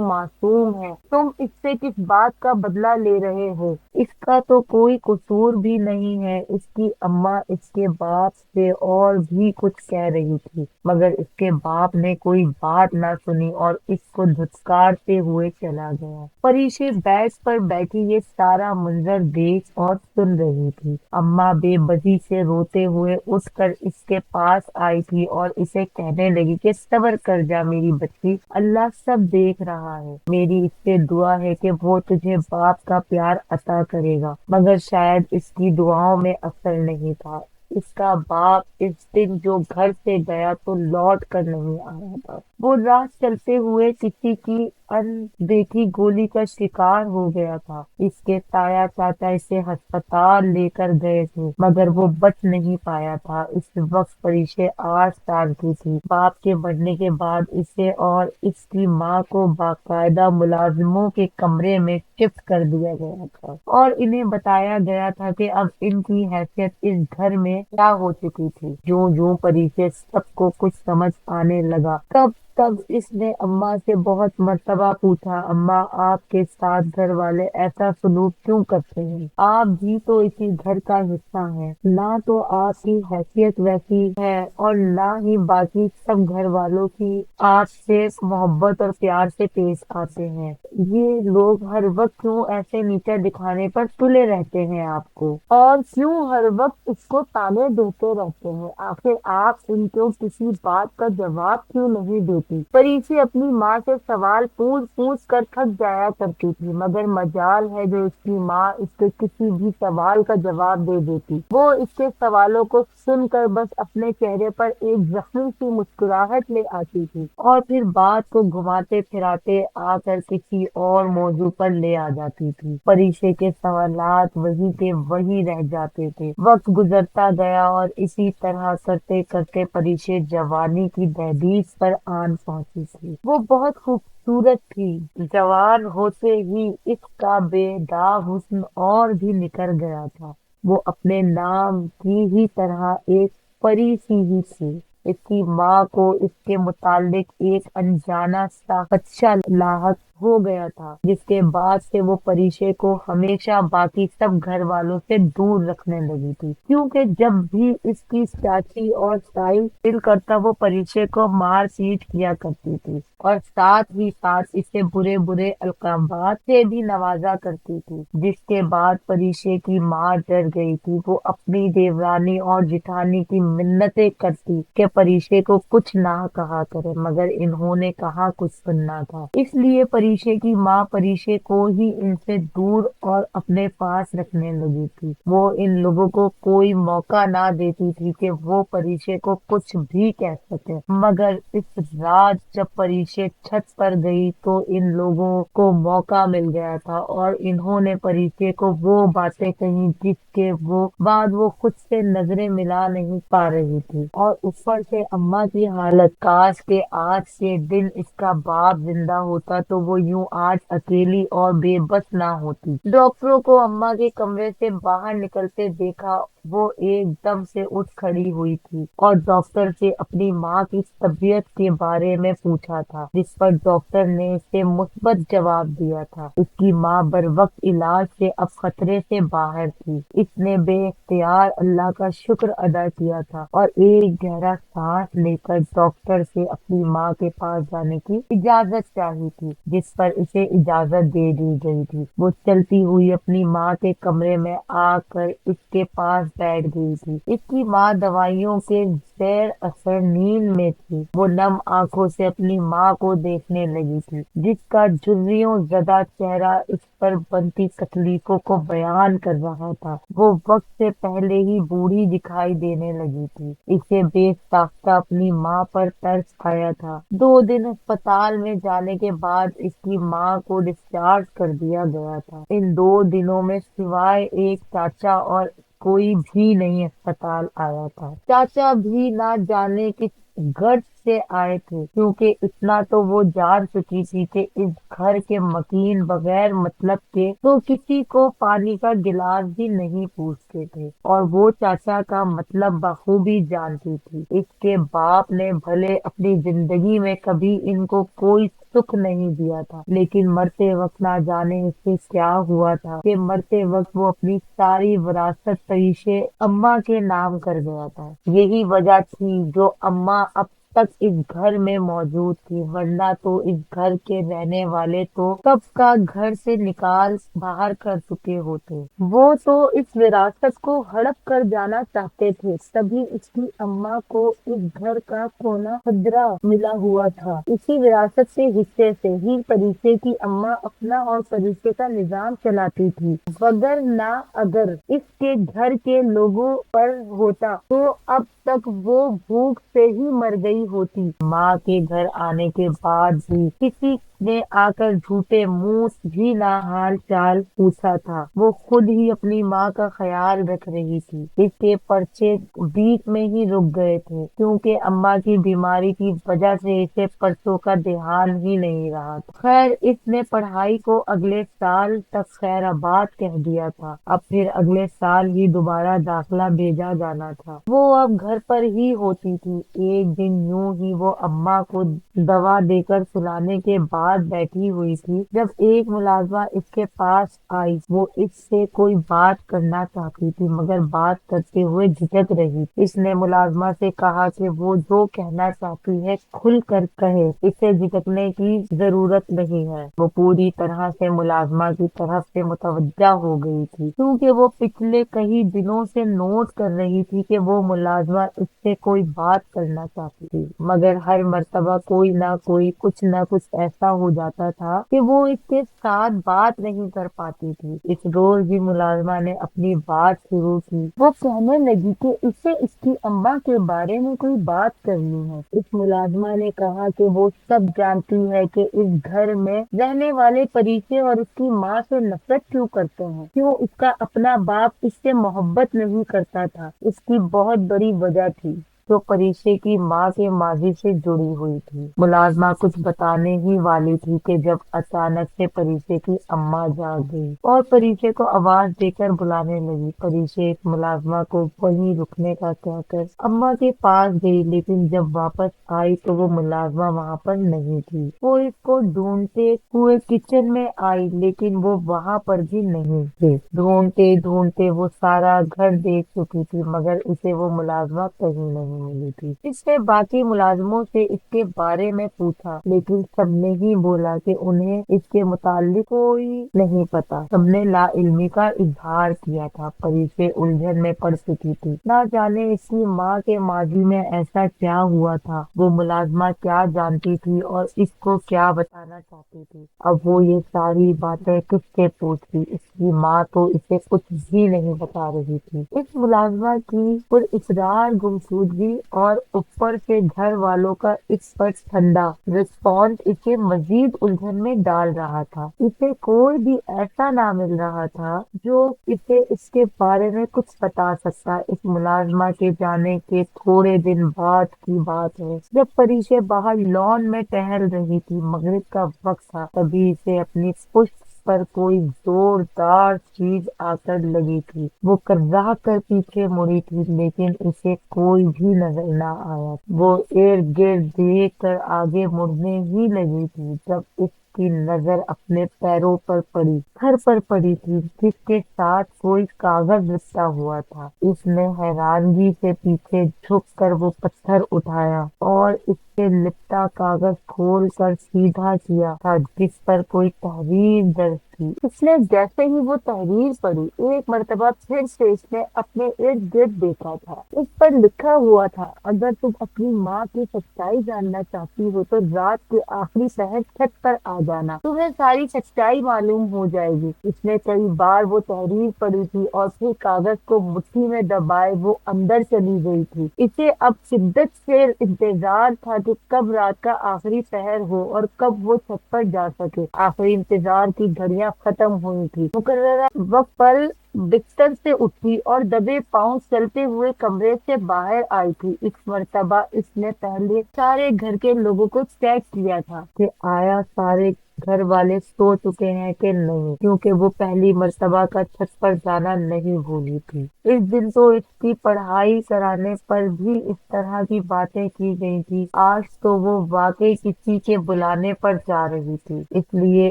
معصوم ہے، تم اس سے کس بات کا بدلہ لے رہے ہو، اس کا تو کوئی قصور بھی نہیں ہے۔ اس کی اماں اس کے باپ سے اور بھی کچھ کہہ رہی تھی، مگر اس کے باپ نے کوئی بات نہ سنی اور اس کو دھتکارتے ہوئے چلا گیا۔ پریشی بیڈ پر بیٹھی یہ سارا منظر دیکھ اور سن رہی تھی۔ اماں بے بسی سے روتے ہوئے اٹھ کر اس کے پاس آئی تھی اور اسے کہنے لگی کہ صبر کر جا میری بچی، اللہ سب دیکھ رہا ہے، میری اس سے دعا ہے کہ وہ تجھے باپ کا پیار عطا کرے گا، مگر شاید اس کی دعاؤں میں اثر نہیں تھا۔ اس کا باپ اس دن جو گھر سے گیا تو لوٹ کر نہیں آیا تھا۔ وہ راہ چلتے ہوئے کسی کی ان دیکھی گولی کا شکار ہو گیا تھا۔ اس کے تایا چاچا اسے ہسپتال لے کر گئے تھے، مگر وہ بچ نہیں پایا تھا۔ اس وقت پریشے 8 سال کی تھی۔ باپ کے مرنے کے بعد اسے اور اس کی ماں کو باقاعدہ ملازموں کے کمرے میں شفٹ کر دیا گیا تھا اور انہیں بتایا گیا تھا کہ اب ان کی حیثیت اس گھر میں کیا ہو چکی تھی۔ جوں جوں پریشے سب کو کچھ سمجھ آنے لگا، تب تب اس نے اماں سے بہت مرتبہ پوچھا، اماں آپ کے ساتھ گھر والے ایسا سلوک کیوں کرتے ہیں؟ آپ بھی تو اسی گھر کا حصہ ہیں، نہ تو آپ کی حیثیت ویسی ہے اور نہ ہی باقی سب گھر والوں کی آپ سے محبت اور پیار سے پیش آتے ہیں۔ یہ لوگ ہر وقت کیوں ایسے نیچا دکھانے پر تلے رہتے ہیں آپ کو، اور کیوں ہر وقت اس کو تانے دیتے رہتے ہیں؟ آخر آپ ان کو کسی بات کا جواب کیوں نہیں دیتی؟ پریچی اپنی ماں سے سوال پوچھ پوچھ کر تھک جایا کرتی تھی، مگر مجال ہے جو اس کی ماں اس کے کسی بھی سوال کا جواب دے دیتی۔ وہ اس کے سوالوں کو سن کر بس اپنے چہرے پر ایک زخمی سی مسکراہٹ لے آتی تھی اور پھر بات کو گھماتے پھراتے آ کر کسی اور موضوع پر لے آ جاتی تھی۔ پریچے کے سوالات وہی کے وہی رہ جاتے تھے۔ وقت گزرتا گیا اور اسی طرح کرتے کرتے پریچے جوانی کی دہلیز پر آن پہنچی تھی۔ وہ بہت خوبصورت تھی، جوان ہوتے ہی اس کا بے داغ حسن اور بھی نکھر گیا تھا۔ وہ اپنے نام کی ہی طرح ایک پری سی ہی تھی۔ اس کی ماں کو اس کے متعلق ایک انجانا سا خدشہ لاحق ہو گیا تھا، جس کے بعد سے وہ پریچے کو ہمیشہ باقی سب گھر والوں سے دور رکھنے لگی تھی، کیونکہ جب بھی اس کی چاچی اور تائی دل کرتا وہ پریچے کو مار پیٹ کیا کرتی تھی اور ساتھ ہی ساتھ اسے برے برے القابات سے بھی نوازا کرتی تھی، جس کے بعد پریچے کی ماں ڈر گئی تھی۔ وہ اپنی دیورانی اور جٹھانی کی منتیں کرتی کہ پریچے کو کچھ نہ کہا کرے، مگر انہوں نے کہاں کچھ سننا تھا۔ اس لیے پریچے کی ماں پریچے کو ہی ان سے دور اور اپنے پاس رکھنے لگی تھی۔ وہ ان لوگوں کو کوئی موقع نہ دیتی تھی کہ وہ پریچے کو کچھ بھی کہہ سکے، مگر اس رات جب پریچے چھت پر گئی تو ان لوگوں کو موقع مل گیا تھا اور انہوں نے پریچے کو وہ باتیں کہیں جس کے بعد وہ خود سے نظریں ملا نہیں پا رہی تھی، اور اوپر سے اماں کی حالت، کاش کہ آج کے دن اس کا باپ زندہ ہوتا تو وہ یوں آج اکیلی اور بے بس نہ ہوتی۔ ڈاکٹروں کو اماں کے کمرے سے باہر نکلتے دیکھا، وہ ایک دم سے اٹھ کھڑی ہوئی تھی اور ڈاکٹر سے اپنی ماں کی طبیعت کے بارے میں پوچھا تھا، جس پر ڈاکٹر نے اسے مثبت جواب دیا تھا۔ اس کی ماں بر وقت علاج سے اب خطرے سے باہر تھی۔ اس نے بے اختیار اللہ کا شکر ادا کیا تھا اور ایک گہرا سانس لے کر ڈاکٹر سے اپنی ماں کے پاس جانے کی اجازت چاہی تھی، جس پر اسے اجازت دے دی گئی تھی۔ وہ چلتی ہوئی اپنی ماں کے کمرے میں آ کر اس کے پاس بیٹھ گئی تھی۔ اس کی ماں دوائیوں کے زیر اثر نیند میں تھی۔ وہ نم آنکھوں سے اپنی ماں کو دیکھنے لگی تھی، جس کا جھریوں زدہ چہرہ اس پر بنتی تکلیفوں کو بیان کر رہا تھا۔ وہ وقت سے پہلے ہی بوڑھی دکھائی دینے لگی تھی۔ اسے بے ساختہ اپنی ماں پر ترس آیا تھا۔ 2 دن اسپتال میں جانے کے بعد اس کی ماں کو ڈسچارج کر دیا گیا تھا۔ ان 2 دنوں میں سوائے ایک چاچا اور کوئی بھی نہیں اسپتال آیا تھا۔ چاچا بھی نہ جانے کس غرض سے آئے تھے، کیونکہ اتنا تو وہ جان چکی تھی کہ اس گھر کے مکین بغیر مطلب کے تو کسی کو پانی کا گلاس بھی نہیں پوچھتے تھے، اور وہ چاچا کا مطلب بخوبی جانتی تھی۔ اس کے باپ نے بھلے اپنی زندگی میں کبھی ان کو کوئی سکھ نہیں دیا تھا، لیکن مرتے وقت نہ جانے اس سے کیا ہوا تھا کہ مرتے وقت وہ اپنی ساری وراثت پریچے اماں کے نام کر گیا تھا۔ یہی وجہ تھی جو اماں اب تک اس گھر میں موجود تھی، ورنہ تو اس گھر کے رہنے والے تو کب کا گھر سے نکال باہر کر چکے ہوتے۔ وہ تو اس وراثت کو ہڑپ کر جانا چاہتے تھے، تبھی اس کی اماں کو اس گھر کا کونا خدرہ ملا ہوا تھا۔ اسی وراثت کے حصے سے ہی پریچے کی اماں اپنا اور پریچے کا نظام چلاتی تھی، وگرنہ اگر اس کے گھر کے لوگوں پر ہوتا تو اب تک وہ بھوک سے ہی مر گئی ہوتی۔ ماں کے گھر آنے کے بعد بھی کسی نے آ کر جھوٹے منہ بھی نہ حال چال پوچھا تھا۔ وہ خود ہی اپنی ماں کا خیال رکھ رہی تھی۔ اس کے پرچے بیچ میں ہی رک گئے تھے، کیونکہ اماں کی بیماری کی وجہ سے اسے پرچوں کا دھیان ہی نہیں رہا تھا۔ خیر، اس نے پڑھائی کو اگلے سال تک خیر آباد کہہ دیا تھا۔ اب پھر اگلے سال ہی دوبارہ داخلہ بھیجا جانا تھا۔ وہ اب گھر پر ہی ہوتی تھی۔ ایک دن यूं ही वो अम्मा को दवा देकर सुलाने के बाद बैठी हुई थी, जब एक मुलाजमा इसके पास आई। वो इससे कोई बात करना चाहती थी, मगर बात करते हुए झिझक रही। इसने मुलाजमा से कहा कि वो जो कहना चाहती है खुल कर कहे, इसे झिझकने की जरूरत नहीं है। वो पूरी तरह से मुलाजमा की तरफ से मुतवज्जा हो गई थी, क्योंकि वो पिछले कई दिनों से नोट कर रही थी कि वो मुलाजमा इससे कोई बात करना चाहती थी, मगर हर मर्तबा कोई ना कोई कुछ ना कुछ ऐसा हो जाता था कि वो इसके साथ बात नहीं कर पाती थी। इस रोज भी मुलाजमा ने अपनी बात शुरू की। वो कहने लगी कि इसे इसकी अम्मा के बारे में कोई बात करनी है। इस मुलाजमा ने कहा कि वो सब जानती है कि इस घर में रहने वाले परिचय और उसकी माँ से नफरत क्यों करते हैं, क्यों उसका अपना बाप इससे मोहब्बत नहीं करता था। इसकी बहुत बड़ी वजह थी जो परिचय की माँ के माजी से जुड़ी हुई थी। मुलाजमा कुछ बताने ही वाली थी कि जब अचानक से परिचय की अम्मा जाग गई और परिचय को आवाज देकर बुलाने लगी। परिचय इस मुलाजमा को वहीं रुकने का कहकर अम्मा के पास गई, लेकिन जब वापस आई तो वो मुलाजमा वहाँ पर नहीं थी। वो इसको ढूंढते हुए किचन में आई, लेकिन वो वहाँ पर भी नहीं थे। ढूंढते ढूंढते वो सारा घर देख चुकी थी, मगर उसे वो मुलाजमा कहीं नहीं मिली थी। इसने बाकी मुलाजमों से इसके बारे में पूछा, लेकिन सबने ही बोला कि उन्हें इसके मुतालिक कोई नहीं पता। सबने लाइल्मी का इजहार किया था। परिचय उलझन में पड़ चुकी थी। ना जाने इसकी माँ के माजी में ऐसा क्या हुआ था, वो मुलाजमा क्या जानती थी और इसको क्या बताना चाहती थी। अब वो ये सारी बातें किससे पूछती। इसकी माँ तो इसे कुछ भी नहीं बता रही थी। इस मुलाजमा की पुरइसरार गुमशुदगी और ऊपर से घर वालों का इस पर ठंडा रिस्पॉन्स इसे मजीद उलझन में डाल रहा था। इसे कोई भी ऐसा ना मिल रहा था जो इसे इसके बारे में कुछ बता सकता। इस मुलाजमा के जाने के थोड़े दिन बाद की बात है, जब परिचय बाहर लॉन में टहल रही थी। मगरिब का वक्त था। तभी इसे अपनी पुश्त पर कोई जोरदार चीज आकर लगी थी। वो कर्रा कर पीछे मुड़ी थी, लेकिन उसे कोई भी नजर न आया। वो इर्द गिर्द देख कर आगे मुड़ने ही लगी थी, जब उसकी नजर अपने पैरों पर पड़ी। घर पर पड़ी थी, जिसके साथ कोई कागज लिपटा हुआ था। उसने हैरानगी से पीछे झुक कर वो पत्थर उठाया और इससे लिपटा कागज खोल कर सीधा किया था, जिस पर कोई तहरीर दर्ज थी। इसने जैसे ही वो तहरीर पढ़ी, एक मर्तबा फिर से इसने अपने इर्द गिर्द देखा था। इस पर लिखा हुआ था, अगर तुम अपनी माँ की सच्चाई जानना चाहती हो तो रात के आखिरी पहर छत पर आ जाना, तुम्हें सारी सच्चाई मालूम हो जाएगी। इसने कई बार वो तहरीर पढ़ी थी और फिर कागज को मुट्ठी में दबाए वो अंदर चली गई थी। इसे अब शिद्दत से इंतजार था कि कब रात का आखिरी पहर हो और कब वो छत पर जा सके। आखिरी इंतजार की घड़ियां खत्म हुई थी। मुकर्ररा वक्त पर बिस्तर से उठी और दबे पांव चलते हुए कमरे से बाहर आई थी। इस मर्तबा इसने पहले सारे घर के लोगों को चेक किया था कि आया सारे घर वाले सो चुके हैं कि नहीं, क्योंकि वो पहली मर्तबा का छत पर जाना नहीं भूली थी। इस दिन तो इसकी पढ़ाई कराने पर भी इस तरह की बातें की गई थी। आज तो वो वाकई किसी के बुलाने पर जा रही थी, इसलिए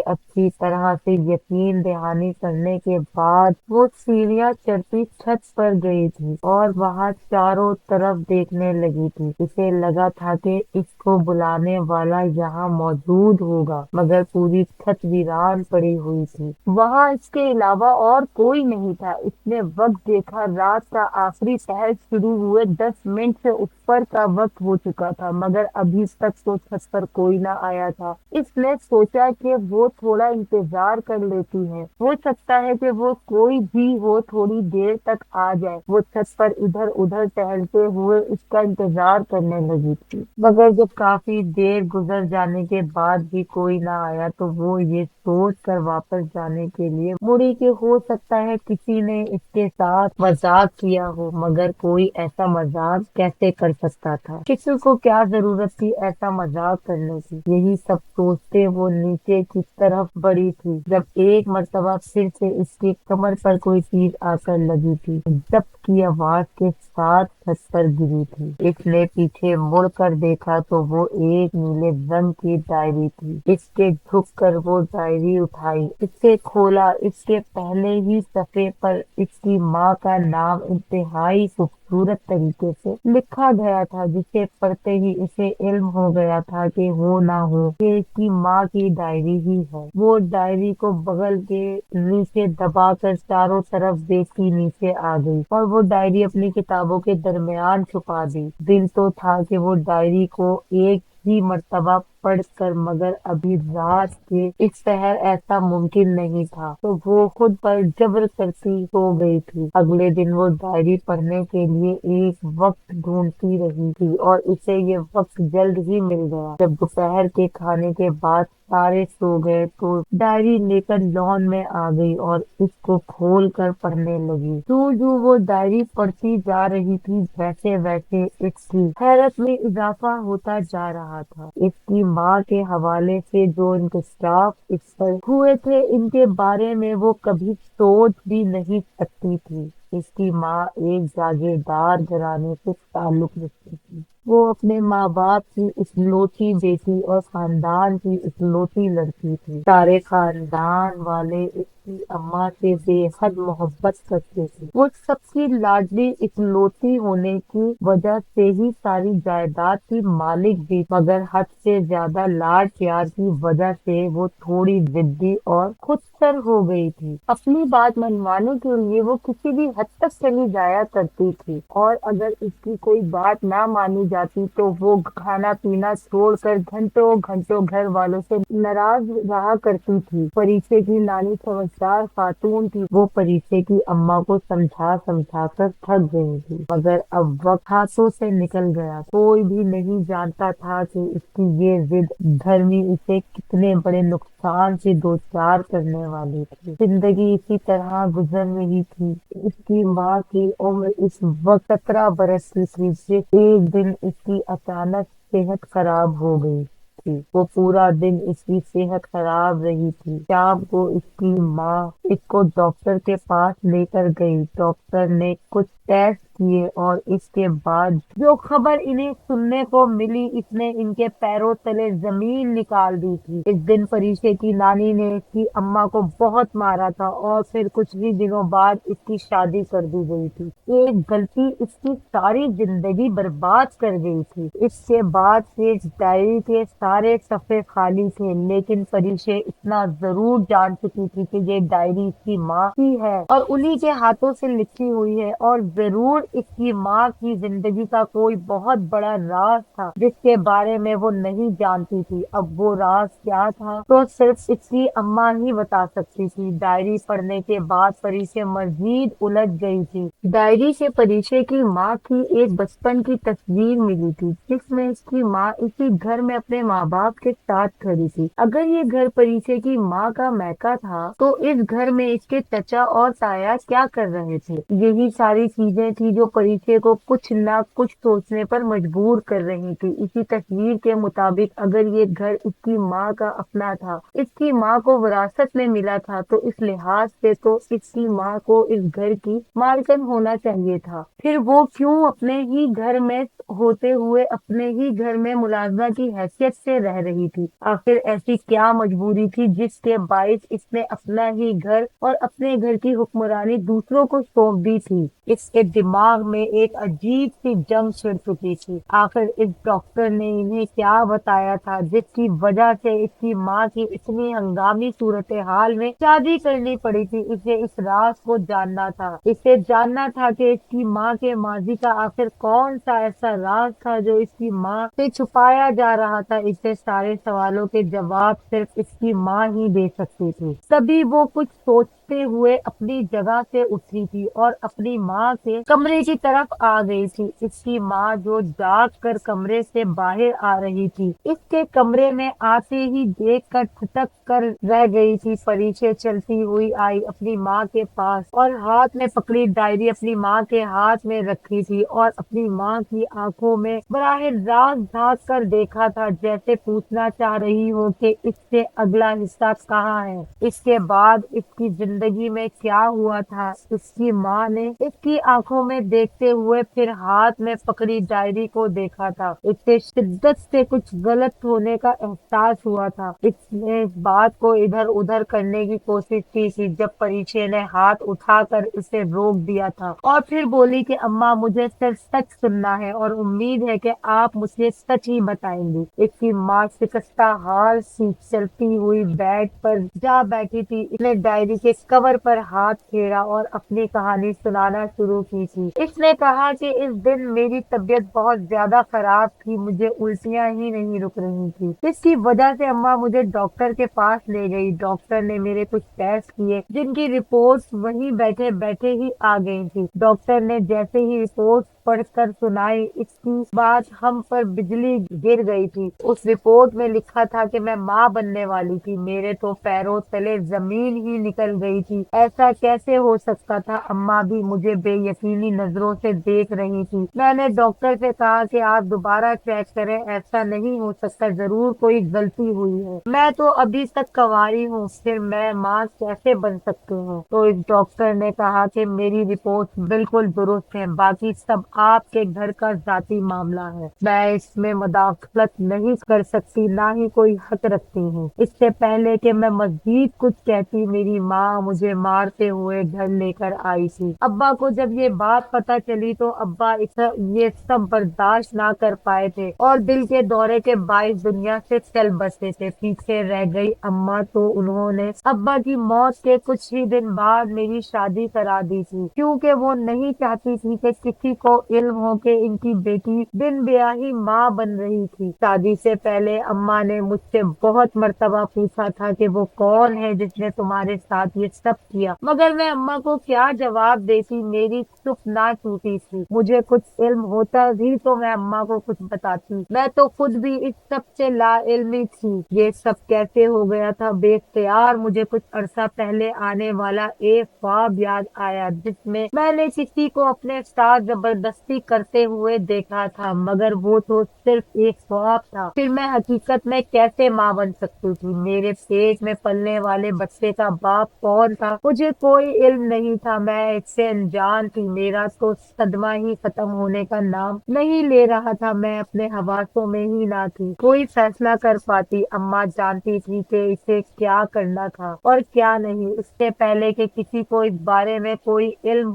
अच्छी तरह से यकीन दहानी करने के बाद वो सीढ़ियां चढ़ती छत पर गई थी और वहां चारों तरफ देखने लगी थी। इसे लगा था कि इसको बुलाने वाला यहाँ मौजूद होगा, मगर पूरी छत वीरान पड़ी हुई थी। वहां इसके अलावा और कोई नहीं था। इसने वक्त देखा, रात का आखिरी पहर शुरू हुए 10 मिनट से ऊपर का वक्त हो चुका था, मगर अभी तक तो छत पर कोई ना आया था। इसने सोचा कि वो थोड़ा इंतजार कर लेती है, हो सकता है कि वो कोई भी हो थोड़ी देर तक आ जाए। वो छत पर इधर उधर टहलते हुए उसका इंतजार करने लगी थी, मगर जब काफी देर गुजर जाने के बाद भी कोई ना आया आया तो वो ये सोच कर वापस जाने के लिए मुड़ी कि हो सकता है किसी ने इसके साथ मजाक किया हो, मगर कोई ऐसा मजाक कैसे कर सकता था, किसी को क्या जरूरत थी ऐसा मजाक करने की। यही सब सोचते वो नीचे की तरफ बढ़ी थी जब एक मर्तबा फिर से इसकी कमर पर कोई चीज आकर लगी थी, जब की आवाज के साथ छत पर गिरी थी। इसने पीछे मुड़ कर देखा तो वो एक नीले रंग की डायरी थी। इसके झुक कर वो डायरी उठाई, इसे खोला। इसके पहले ही सफ़े पर इसकी माँ का नाम इंतहाई खूबसूरत तरीके से लिखा गया था, जिसे पढ़ते ही इसे इल्म हो गया था कि हो ना हो कि इसकी माँ की डायरी ही है। वो डायरी को बगल के नीचे दबाकर चारों तरफ देखती नीचे आ गई और वो डायरी अपनी किताबों के दरमियान छुपा दी। दिल तो था कि वो डायरी को एक ही मर्तबा पढ़कर, मगर अभी रात के इस शहर ऐसा मुमकिन नहीं था, तो वो खुद पर जबर करती सो गई थी। अगले दिन वो डायरी पढ़ने के लिए एक वक्त ढूंढती रही थी और उसे ये वक्त जल्द ही मिल गया। जब दोपहर के खाने के बाद सारे सो गए तो डायरी लेकर लॉन में आ गई और इसको खोल कर पढ़ने लगी। जो वो डायरी पढ़ती जा रही थी वैसे वैसे इसकी हैरत में इजाफा होता जा रहा था। इसकी माँ के हवाले से जो इंकशाफ इस पर हुए थे, इनके बारे में वो कभी सोच भी नहीं सकती थी। इसकी माँ एक जागीरदार घराने से ताल्लुक रखती थी। वो अपने माँ बाप की इकलौती बेटी और खानदान की इकलौती लड़की थी। सारे खानदान वाले इसकी अम्मा से बेहद मोहब्बत करते थे। वो सबकी लाडली इकलौती होने की वजह से ही सारी जायदाद की मालिक भी, मगर हद से ज्यादा लाड प्यार की वजह से वो थोड़ी जिद्दी और खुदसर हो गई थी। अपनी बात मनवाने के लिए वो किसी भी हद तक चली जाया करती थी और अगर इसकी कोई बात ना मानी जाती तो वो खाना पीना छोड़कर घंटों घंटों घर वालों से नाराज रहा करती थी। परीचे की नानी समझदार खातून थी। वो परीचे की अम्मा को समझा समझा कर थक गई थी, मगर अब वक्त हाथों से निकल गया। कोई भी नहीं जानता था कि इसकी ये जिद धर्मी इसे कितने बड़े नुकसान से दो चार करने वाली थी। जिंदगी इसी तरह गुजर रही थी। इसकी माँ की उम्र इस वक्त 17 बरस की थी। जिस एक दिन इसकी अचानक सेहत खराब हो गई थी। वो पूरा दिन इसकी सेहत खराब रही थी। शाम को इसकी माँ इसको डॉक्टर के पास लेकर गई। डॉक्टर ने कुछ टेस्ट किए और इसके बाद जो खबर इन्हें सुनने को मिली, इसने इनके पैरों तले जमीन निकाल दी थी। इस दिन परीचे की नानी ने इसकी अम्मा को बहुत मारा था और फिर कुछ ही दिनों बाद इसकी शादी कर दी गई थी। एक गलती इसकी सारी जिंदगी बर्बाद कर गई थी। इसके बाद से डायरी के सारे सफ़े खाली थे, लेकिन परीचे इतना जरूर जान चुकी थी कि ये डायरी इसकी माँ की है और उन्हीं के हाथों से लिखी हुई है और जरूर इसकी माँ की जिंदगी का कोई बहुत बड़ा राज था जिसके बारे में वो नहीं जानती थी। अब वो राज क्या था तो सिर्फ इसकी अम्मा ही बता सकती थी। डायरी पढ़ने के बाद परीचे मजीद उलझ गई थी। डायरी से परीचे की माँ की एक बचपन की तस्वीर मिली थी जिसमें इसकी माँ इसी घर में अपने माँ बाप के साथ खड़ी थी। अगर ये घर परीचे की माँ का मैका था तो इस घर में इसके चचा और ताया क्या कर रहे थे? यही सारी चीजें थी जो परीचे को कुछ ना कुछ सोचने पर मजबूर कर रही थी। इसी तस्वीर के मुताबिक अगर ये घर इसकी माँ का अपना था, इसकी माँ को विरासत में मिला था, तो इस लिहाज से तो इसकी माँ को इस घर की मालकिन होना चाहिए था। फिर वो क्यों अपने ही घर में होते हुए अपने ही घर में मुलाजमा की हैसियत से रह रही थी? आखिर ऐसी क्या मजबूरी थी जिसके बाइस इसने अपना ही घर और अपने घर की हुक्मरानी दूसरों को सौंप दी थी? इसके दिमाग में एक अजीब सी जंग छिड़ चुकी थी। आखिर इस डॉक्टर ने इन्हें क्या बताया था जिसकी वजह से इसकी माँ की इतनी हंगामी सूरत हाल में शादी करनी पड़ी थी? इसे इस राज को जानना था। इसे जानना था कि इसकी माँ के माजी का आखिर कौन सा ऐसा राज था जो इसकी माँ से छुपाया जा रहा था। इसे सारे सवालों के जवाब सिर्फ इसकी माँ ही दे सकती थी। तभी वो कुछ सोचते रोते हुए अपनी जगह से उठी थी और अपनी माँ के कमरे की तरफ आ गई थी। इसकी माँ जो जाग कर कमरे से बाहर आ रही थी, इसके कमरे में आते ही देख कर ठिठक कर रह गई थी। परी से चलती हुई आई अपनी माँ के पास और हाथ में पकड़ी डायरी अपनी माँ के हाथ में रखी थी और अपनी माँ की आंखों में बराह रास्त झांक कर देखा था, जैसे पूछना चाह रही हो कि इससे अगला हिस्सा कहाँ है, इसके बाद इसकी जिंदगी में क्या हुआ था। इसकी माँ ने इसकी आंखों में देखते हुए फिर हाथ में पकड़ी डायरी को देखा था। इससे शिद्दत से कुछ गलत होने का एहसास हुआ था। इसने इस बात को इधर उधर करने की कोशिश की थी, जब परिचय ने हाथ उठाकर इसे रोक दिया था और फिर बोली कि अम्मा, मुझे सिर्फ सच सुनना है और उम्मीद है कि आप मुझे सच ही बताएंगी। इसकी माँ शिकस्ता हाल सी चलती हुई बेड पर जा बैठी थी। इसने डायरी के कवर पर हाथ फेरा और अपनी कहानी सुनाना शुरू की थी। इसने कहा कि इस दिन मेरी तबीयत बहुत ज्यादा खराब थी, मुझे उल्टियां ही नहीं रुक रही थी। इसकी वजह से अम्मा मुझे डॉक्टर के पास ले गई। डॉक्टर ने मेरे कुछ टेस्ट किए, जिनकी रिपोर्ट्स वहीं बैठे बैठे ही आ गई थी। डॉक्टर ने जैसे ही रिपोर्ट पढ़कर सुनाई, इसकी बात हम पर बिजली गिर गई थी। उस रिपोर्ट में लिखा था कि मैं माँ बनने वाली थी। मेरे तो पैरों तले जमीन ही निकल गई थी। ऐसा कैसे हो सकता था? अम्मा भी मुझे बेयकीनी नजरों से देख रही थी। मैंने डॉक्टर से कहा कि आप दोबारा चेक करें, ऐसा नहीं हो सकता, जरूर कोई गलती हुई है। मैं तो अभी तक कंवारी हूँ, फिर मैं माँ कैसे बन सकती हूँ? तो इस डॉक्टर ने कहा कि मेरी रिपोर्ट बिल्कुल दुरुस्त है, बाकी सब आपके घर का जाती मामला है, मैं इसमें मदाखलत नहीं कर सकती, ना ही कोई हक रखती हूँ। इससे पहले कि मैं मजीद कुछ कहती, मेरी माँ मुझे मारते हुए घर लेकर आई थी। अब्बा को जब ये बात पता चली तो अब्बा ये सब बर्दाश्त ना कर पाए थे और दिल के दौरे के बाइस दुनिया से चल बसे थे। पीछे रह गई अम्मा, तो उन्होंने अब्बा की मौत के कुछ ही दिन बाद मेरी शादी करा दी थी, क्योंकि वो नहीं चाहती थी कि किसी को इल्म हो कि इनकी बेटी बिन ब्याही माँ बन रही थी। शादी से पहले अम्मा ने मुझसे बहुत मर्तबा पूछा था कि वो कौन है जिसने तुम्हारे साथ ये सब किया, मगर मैं अम्मा को क्या जवाब देती? मेरी चुप ना टूटी थी। मुझे कुछ इल्म होता भी तो मैं अम्मा को कुछ बताती। मैं तो खुद भी इस सब से ला इल्मी थी। ये सब कैसे हो गया था? बेख्तियार मुझे कुछ अरसा पहले आने वाला एक ख्वाब याद आया, जिसमें मैंने किसी को अपने साथ जबरदस्ती करते हुए देखा था, मगर वो तो सिर्फ एक ख्वाब था। फिर मैं हकीकत में कैसे माँ बन सकती थी? मेरे पेट में पलने वाले बच्चे का बाप कौन था? मुझे कोई इल्म नहीं था, मैं इससे अनजान थी। मेरा तो सदमा ही खत्म होने का नाम नहीं ले रहा था। मैं अपने हवासों में ही ना थी, कोई फैसला कर पाती। अम्मा जानती थी कि इसे क्या करना था और क्या नहीं। इससे पहले कि किसी को इस बारे में कोई इल्म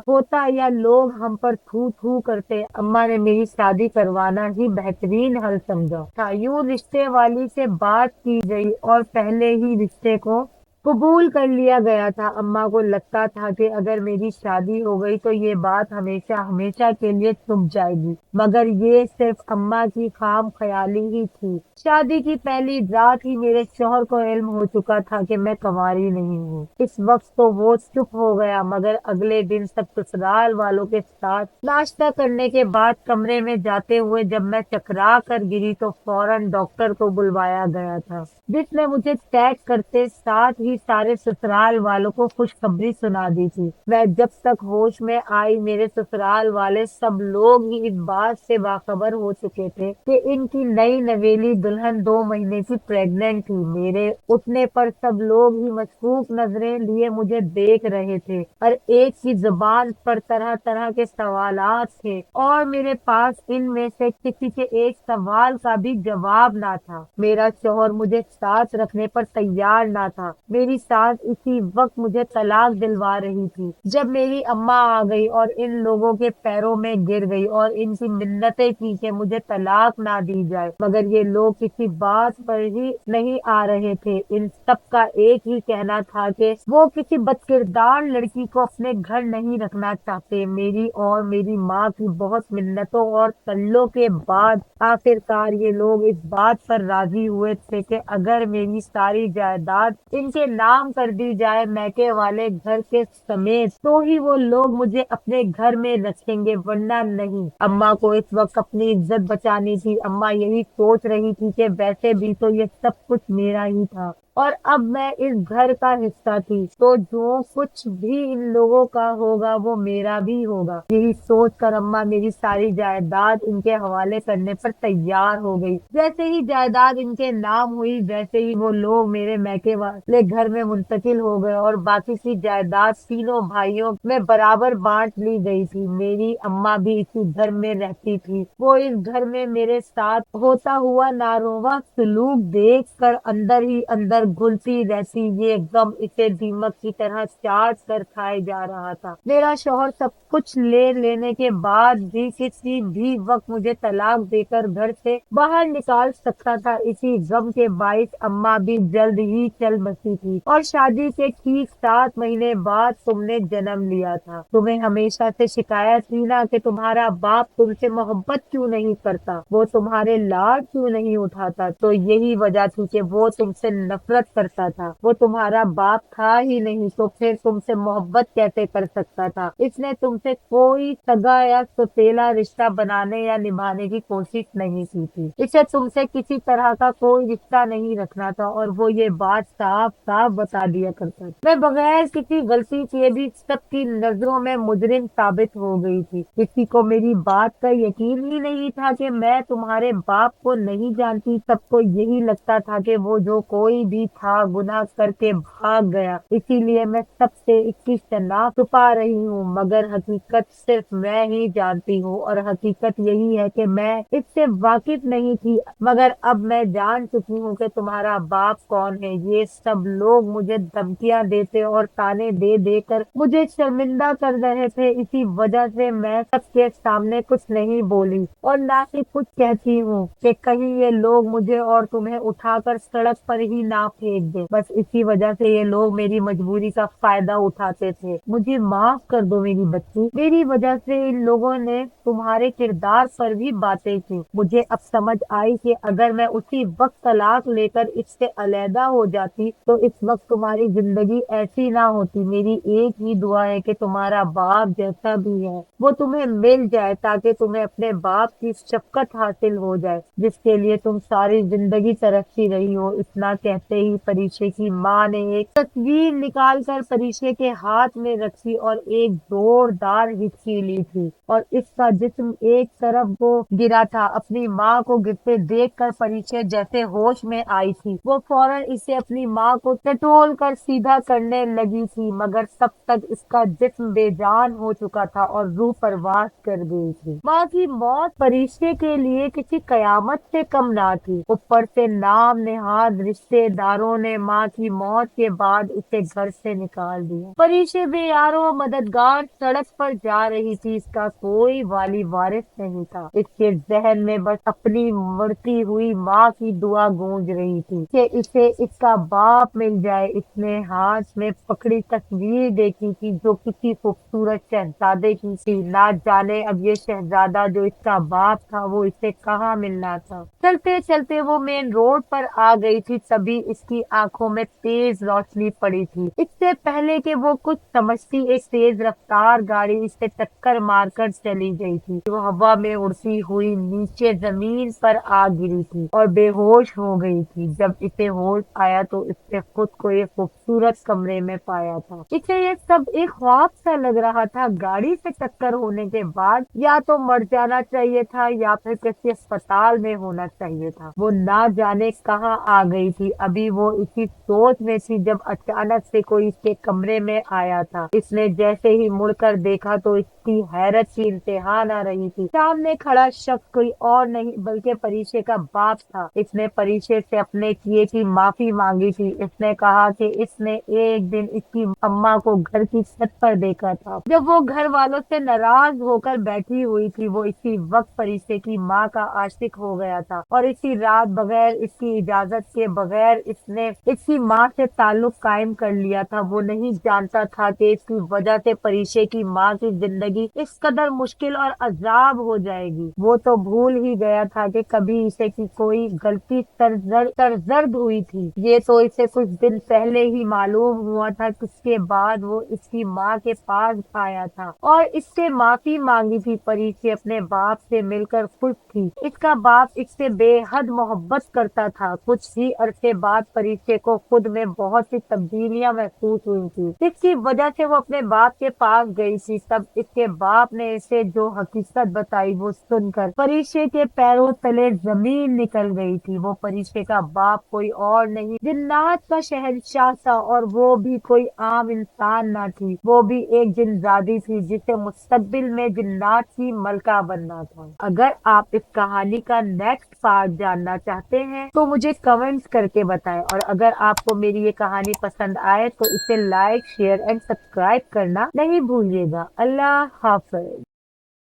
होता या लोग हम पर थू थू करते, अम्मा ने मेरी शादी करवाना ही बेहतरीन हल समझा था। यूं रिश्ते वाली से बात की गई और पहले ही रिश्ते को कबूल कर लिया गया था। अम्मा को लगता था कि अगर मेरी शादी हो गई तो ये बात हमेशा हमेशा के लिए छुप जाएगी, मगर ये सिर्फ अम्मा की खाम ख्याली ही थी। शादी की पहली रात ही मेरे शौहर को इल्म हो चुका था कि मैं कंवारी नहीं हूँ। इस वक्त तो वो चुप हो गया, मगर अगले दिन सब ससुराल वालों के साथ नाश्ता करने के बाद कमरे में जाते हुए जब मैं चकरा कर गिरी तो फौरन डॉक्टर को बुलवाया गया था, जिसने मुझे चेक करते साथ ही सारे ससुराल वालों को खुशखबरी सुना दी थी। मैं जब तक होश में आई, मेरे ससुराल वाले सब लोग ही इस बात से बाखबर हो चुके थे कि इनकी नई नवेली दुल्हन 2 महीने की प्रेग्नेंट थी। मेरे उठने पर सब लोग ही मशकूक नजरें लिए मुझे देख रहे थे और एक की जुबान पर तरह तरह के सवालात थे और मेरे पास इनमें से किसी के एक सवाल का भी जवाब ना था। मेरा शौहर मुझे साथ रखने पर तैयार ना था। मेरी सास इसी वक्त मुझे तलाक दिलवा रही थी जब मेरी अम्मा आ गई और इन लोगों के पैरों में गिर गई और इनकी मिन्नतें की कि मुझे तलाक ना दी जाए, मगर ये लोग किसी बात पर ही नहीं आ रहे थे। इन सब का एक ही कहना था कि वो किसी बदकिरदार लड़की को अपने घर नहीं रखना चाहते। मेरी और मेरी माँ की बहुत मिन्नतों और तल्लों के बाद आखिरकार ये लोग इस बात पर राजी हुए थे कि अगर मेरी सारी जायदाद इनके نام کر دی جائے میکے والے گھر کے سمیت تو ہی وہ لوگ مجھے اپنے گھر میں رکھیں گے، ورنہ نہیں۔ اماں کو اس وقت اپنی عزت بچانی تھی۔ اماں یہی سوچ رہی تھی کہ ویسے بھی تو یہ سب کچھ میرا ہی تھا اور اب میں اس گھر کا حصہ تھی، تو جو کچھ بھی ان لوگوں کا ہوگا وہ میرا بھی ہوگا۔ یہی سوچ کر اماں میری ساری جائیداد ان کے حوالے کرنے پر تیار ہو گئی۔ جیسے ہی جائیداد ان کے نام ہوئی ویسے ہی وہ لوگ میرے میکے والے گھر میں منتقل ہو گئے اور باقی کی جائیداد تینوں بھائیوں میں برابر بانٹ لی گئی تھی۔ میری اماں بھی اسی گھر میں رہتی تھی۔ وہ اس گھر میں میرے ساتھ ہوتا ہوا ناروا سلوک دیکھ کر اندر ہی اندر گھلتی رہتی۔ یہ غم اسے دیمک کی طرح چاٹ کر کھائے جا رہا تھا۔ میرا شوہر سب کچھ لے لینے کے بعد بھی کسی بھی وقت مجھے طلاق دے کر گھر سے باہر نکال سکتا تھا۔ اسی غم کے باعث اماں بھی جلد ہی چل بسی تھی اور شادی کے ٹھیک 7 مہینے بعد تم نے جنم لیا تھا۔ تمہیں ہمیشہ سے شکایت تھی نا کہ تمہارا باپ تم سے محبت کیوں نہیں کرتا، وہ تمہارے لاڈ کیوں نہیں اٹھاتا، تو یہی وجہ تھی کہ وہ تم سے نفرت کرتا تھا۔ وہ تمہارا باپ تھا ہی نہیں تو پھر تم سے محبت کیسے کر سکتا تھا؟ اس نے تم سے کوئی سگا یا سوتیلا رشتہ بنانے یا نبھانے کی کوشش نہیں کی تھی۔ اسے تم سے کسی طرح کا کوئی رشتہ نہیں رکھنا تھا اور وہ یہ بات صاف صاف بتا دیا کرتا تھا۔ میں بغیر کسی غلطی کیے بھی سب کی نظروں میں مجرم ثابت ہو گئی تھی۔ کسی کو میری بات کا یقین ہی نہیں تھا کہ میں تمہارے باپ کو نہیں جانتی۔ سب کو یہی لگتا تھا کہ وہ جو کوئی بھی تھا گناہ کر کے بھاگ گیا، اسی لیے میں سب سے اس کی شناخت چھپا رہی ہوں، مگر حقیقت صرف میں ہی جانتی ہوں اور حقیقت یہی ہے کہ میں اس سے واقف نہیں تھی، مگر اب میں جان چکی ہوں کہ تمہارا باپ کون ہے۔ یہ سب لوگ مجھے دھمکیاں دیتے اور تانے دے دے کر مجھے شرمندہ کر رہے تھے، اسی وجہ سے میں سب کے سامنے کچھ نہیں بولی اور نہ ہی کچھ کہتی ہوں کہ کہیں یہ لوگ مجھے اور تمہیں اٹھا کر سڑک پر ہی نہ پھینک دے۔ بس اسی وجہ سے یہ لوگ میری مجبوری کا فائدہ اٹھاتے تھے۔ مجھے معاف کر دو میری بچی، میری وجہ سے ان لوگوں نے تمہارے کردار پر بھی باتیں کی۔ مجھے اب سمجھ آئی کہ اگر میں اسی وقت طلاق لے کر اس سے علیحدہ ہو جاتی تو اس وقت تمہاری زندگی ایسی نہ ہوتی۔ میری ایک ہی دعا ہے کہ تمہارا باپ جیسا بھی ہے وہ تمہیں مل جائے تاکہ تمہیں اپنے باپ کی شفقت حاصل ہو جائے جس کے لیے تم ساری زندگی ترستی رہی ہو۔ اتنا کہتے ہی پریشے کی ماں نے ایک تصویر نکال کر پریشے کے ہاتھ میں رکھی اور ایک زوردار ہچکی لی تھی اور اس کا جسم ایک طرف کو گرا تھا۔ اپنی ماں کو گرتے دیکھ کر پریشے جیسے ہوش میں آئی تھی، وہ فوراً اسے اپنی ماں کو ٹٹول کر سیدھا کرنے لگی تھی، مگر تب تک اس کا جسم بے جان ہو چکا تھا اور روح پرواز کر گئی تھی۔ ماں کی موت پریشے کے لیے کسی قیامت سے کم نہ تھی۔ اوپر سے نام نہاد رشتے داروں نے ماں کی موت کے بعد اسے گھر سے نکال دیا۔ پریشے بے یارو مددگار سڑک پر جا رہی تھی، اس کا کوئی والی وارث نہیں تھا۔ اس کے ذہن میں بس اپنی مرتی ہوئی ماں کی دعا گونج رہی تھی کہ اسے اس کا باپ مل جائے۔ اس نے ہاتھ میں پکڑی تصویر دیکھی تھی جو کسی خوبصورت شہزادے کی تھی۔ نہ جانے اب یہ شہزادہ جو اس کا باپ تھا وہ اسے کہاں ملنا تھا۔ چلتے چلتے وہ مین روڈ پر آ گئی تھی، تبھی اس کی آنکھوں میں تیز روشنی پڑی تھی۔ اس سے پہلے کہ وہ کچھ سمجھتی ایک تیز رفتار گاڑی اسے ٹکر مار کر چلی گئی تھی۔ وہ ہوا میں اڑتی ہوئی نیچے زمین پر آ گری تھی اور بے ہوش ہو گئی تھی۔ جب اسے ہوش آیا تو اس نے خود کو ایک خوبصورت کمرے میں پایا تھا۔ اسے یہ سب ایک خواب سا لگ رہا تھا۔ گاڑی سے ٹکر ہونے کے بعد یا تو مر جانا چاہیے تھا یا پھر کسی اسپتال میں ہونا چاہیے تھا۔ وہ نہ جانے کہاں آ گئی تھی۔ ابھی وہ اسی سوچ میں تھی جب اچانک سے کوئی اس کے کمرے میں آیا تھا۔ اس نے جیسے ہی مڑ کر دیکھا تو اس کی حیرت کی انتہا نہ رہی تھی۔ سامنے کھڑا شخص کوئی اور نہیں بلکہ پریشے کا باپ تھا۔ اس نے پریشے سے اپنے کیے کی معافی مانگی تھی۔ اس نے کہا کہ اس نے ایک دن اس کی اماں کو گھر کی چھت پر دیکھا تھا جب وہ گھر والوں سے ناراض ہو کر بیٹھی ہوئی تھی۔ وہ اسی وقت پریشے کی ماں کا عاشق ہو گیا تھا اور اسی رات بغیر اس کی اجازت کے، بغیر اس جس نے اس کی ماں سے تعلق قائم کر لیا تھا وہ نہیں جانتا تھا کہ اس کی وجہ سے پریشے کی ماں کی زندگی اس قدر مشکل اور عذاب ہو جائے گی۔ وہ تو بھول ہی گیا تھا کہ کبھی اسے کی کوئی غلطی سرزد ہوئی تھی۔ یہ تو اسے کچھ دن پہلے ہی معلوم ہوا تھا، اس کے بعد وہ اس کی ماں کے پاس آیا تھا اور اس سے معافی مانگی تھی۔ پریشے اپنے باپ سے مل کر خوش تھی۔ اس کا باپ اس سے بے حد محبت کرتا تھا۔ کچھ ہی عرصے بعد پریشے کو خود میں بہت سی تبدیلیاں محسوس ہوئی تھی، جس کی وجہ سے وہ اپنے باپ کے پاس گئی تھی۔ تب اس کے باپ نے اسے جو حقیقت بتائی وہ سن کر پریشے کے پیروں تلے زمین نکل گئی تھی۔ وہ پریشے کا باپ کوئی اور نہیں، جنات کا شہنشاہ تھا، اور وہ بھی کوئی عام انسان نہ تھی، وہ بھی ایک جن زادی تھی جسے مستقبل میں جنات کی ملکہ بننا تھا۔ اگر آپ اس کہانی کا نیکسٹ پارٹ جاننا چاہتے ہیں تو مجھے کمنٹس کر کے بتائیں، اور اگر آپ کو میری یہ کہانی پسند آئے تو اسے لائک، شیئر اینڈ سبسکرائب کرنا نہیں بھولیے گا۔ اللہ حافظ۔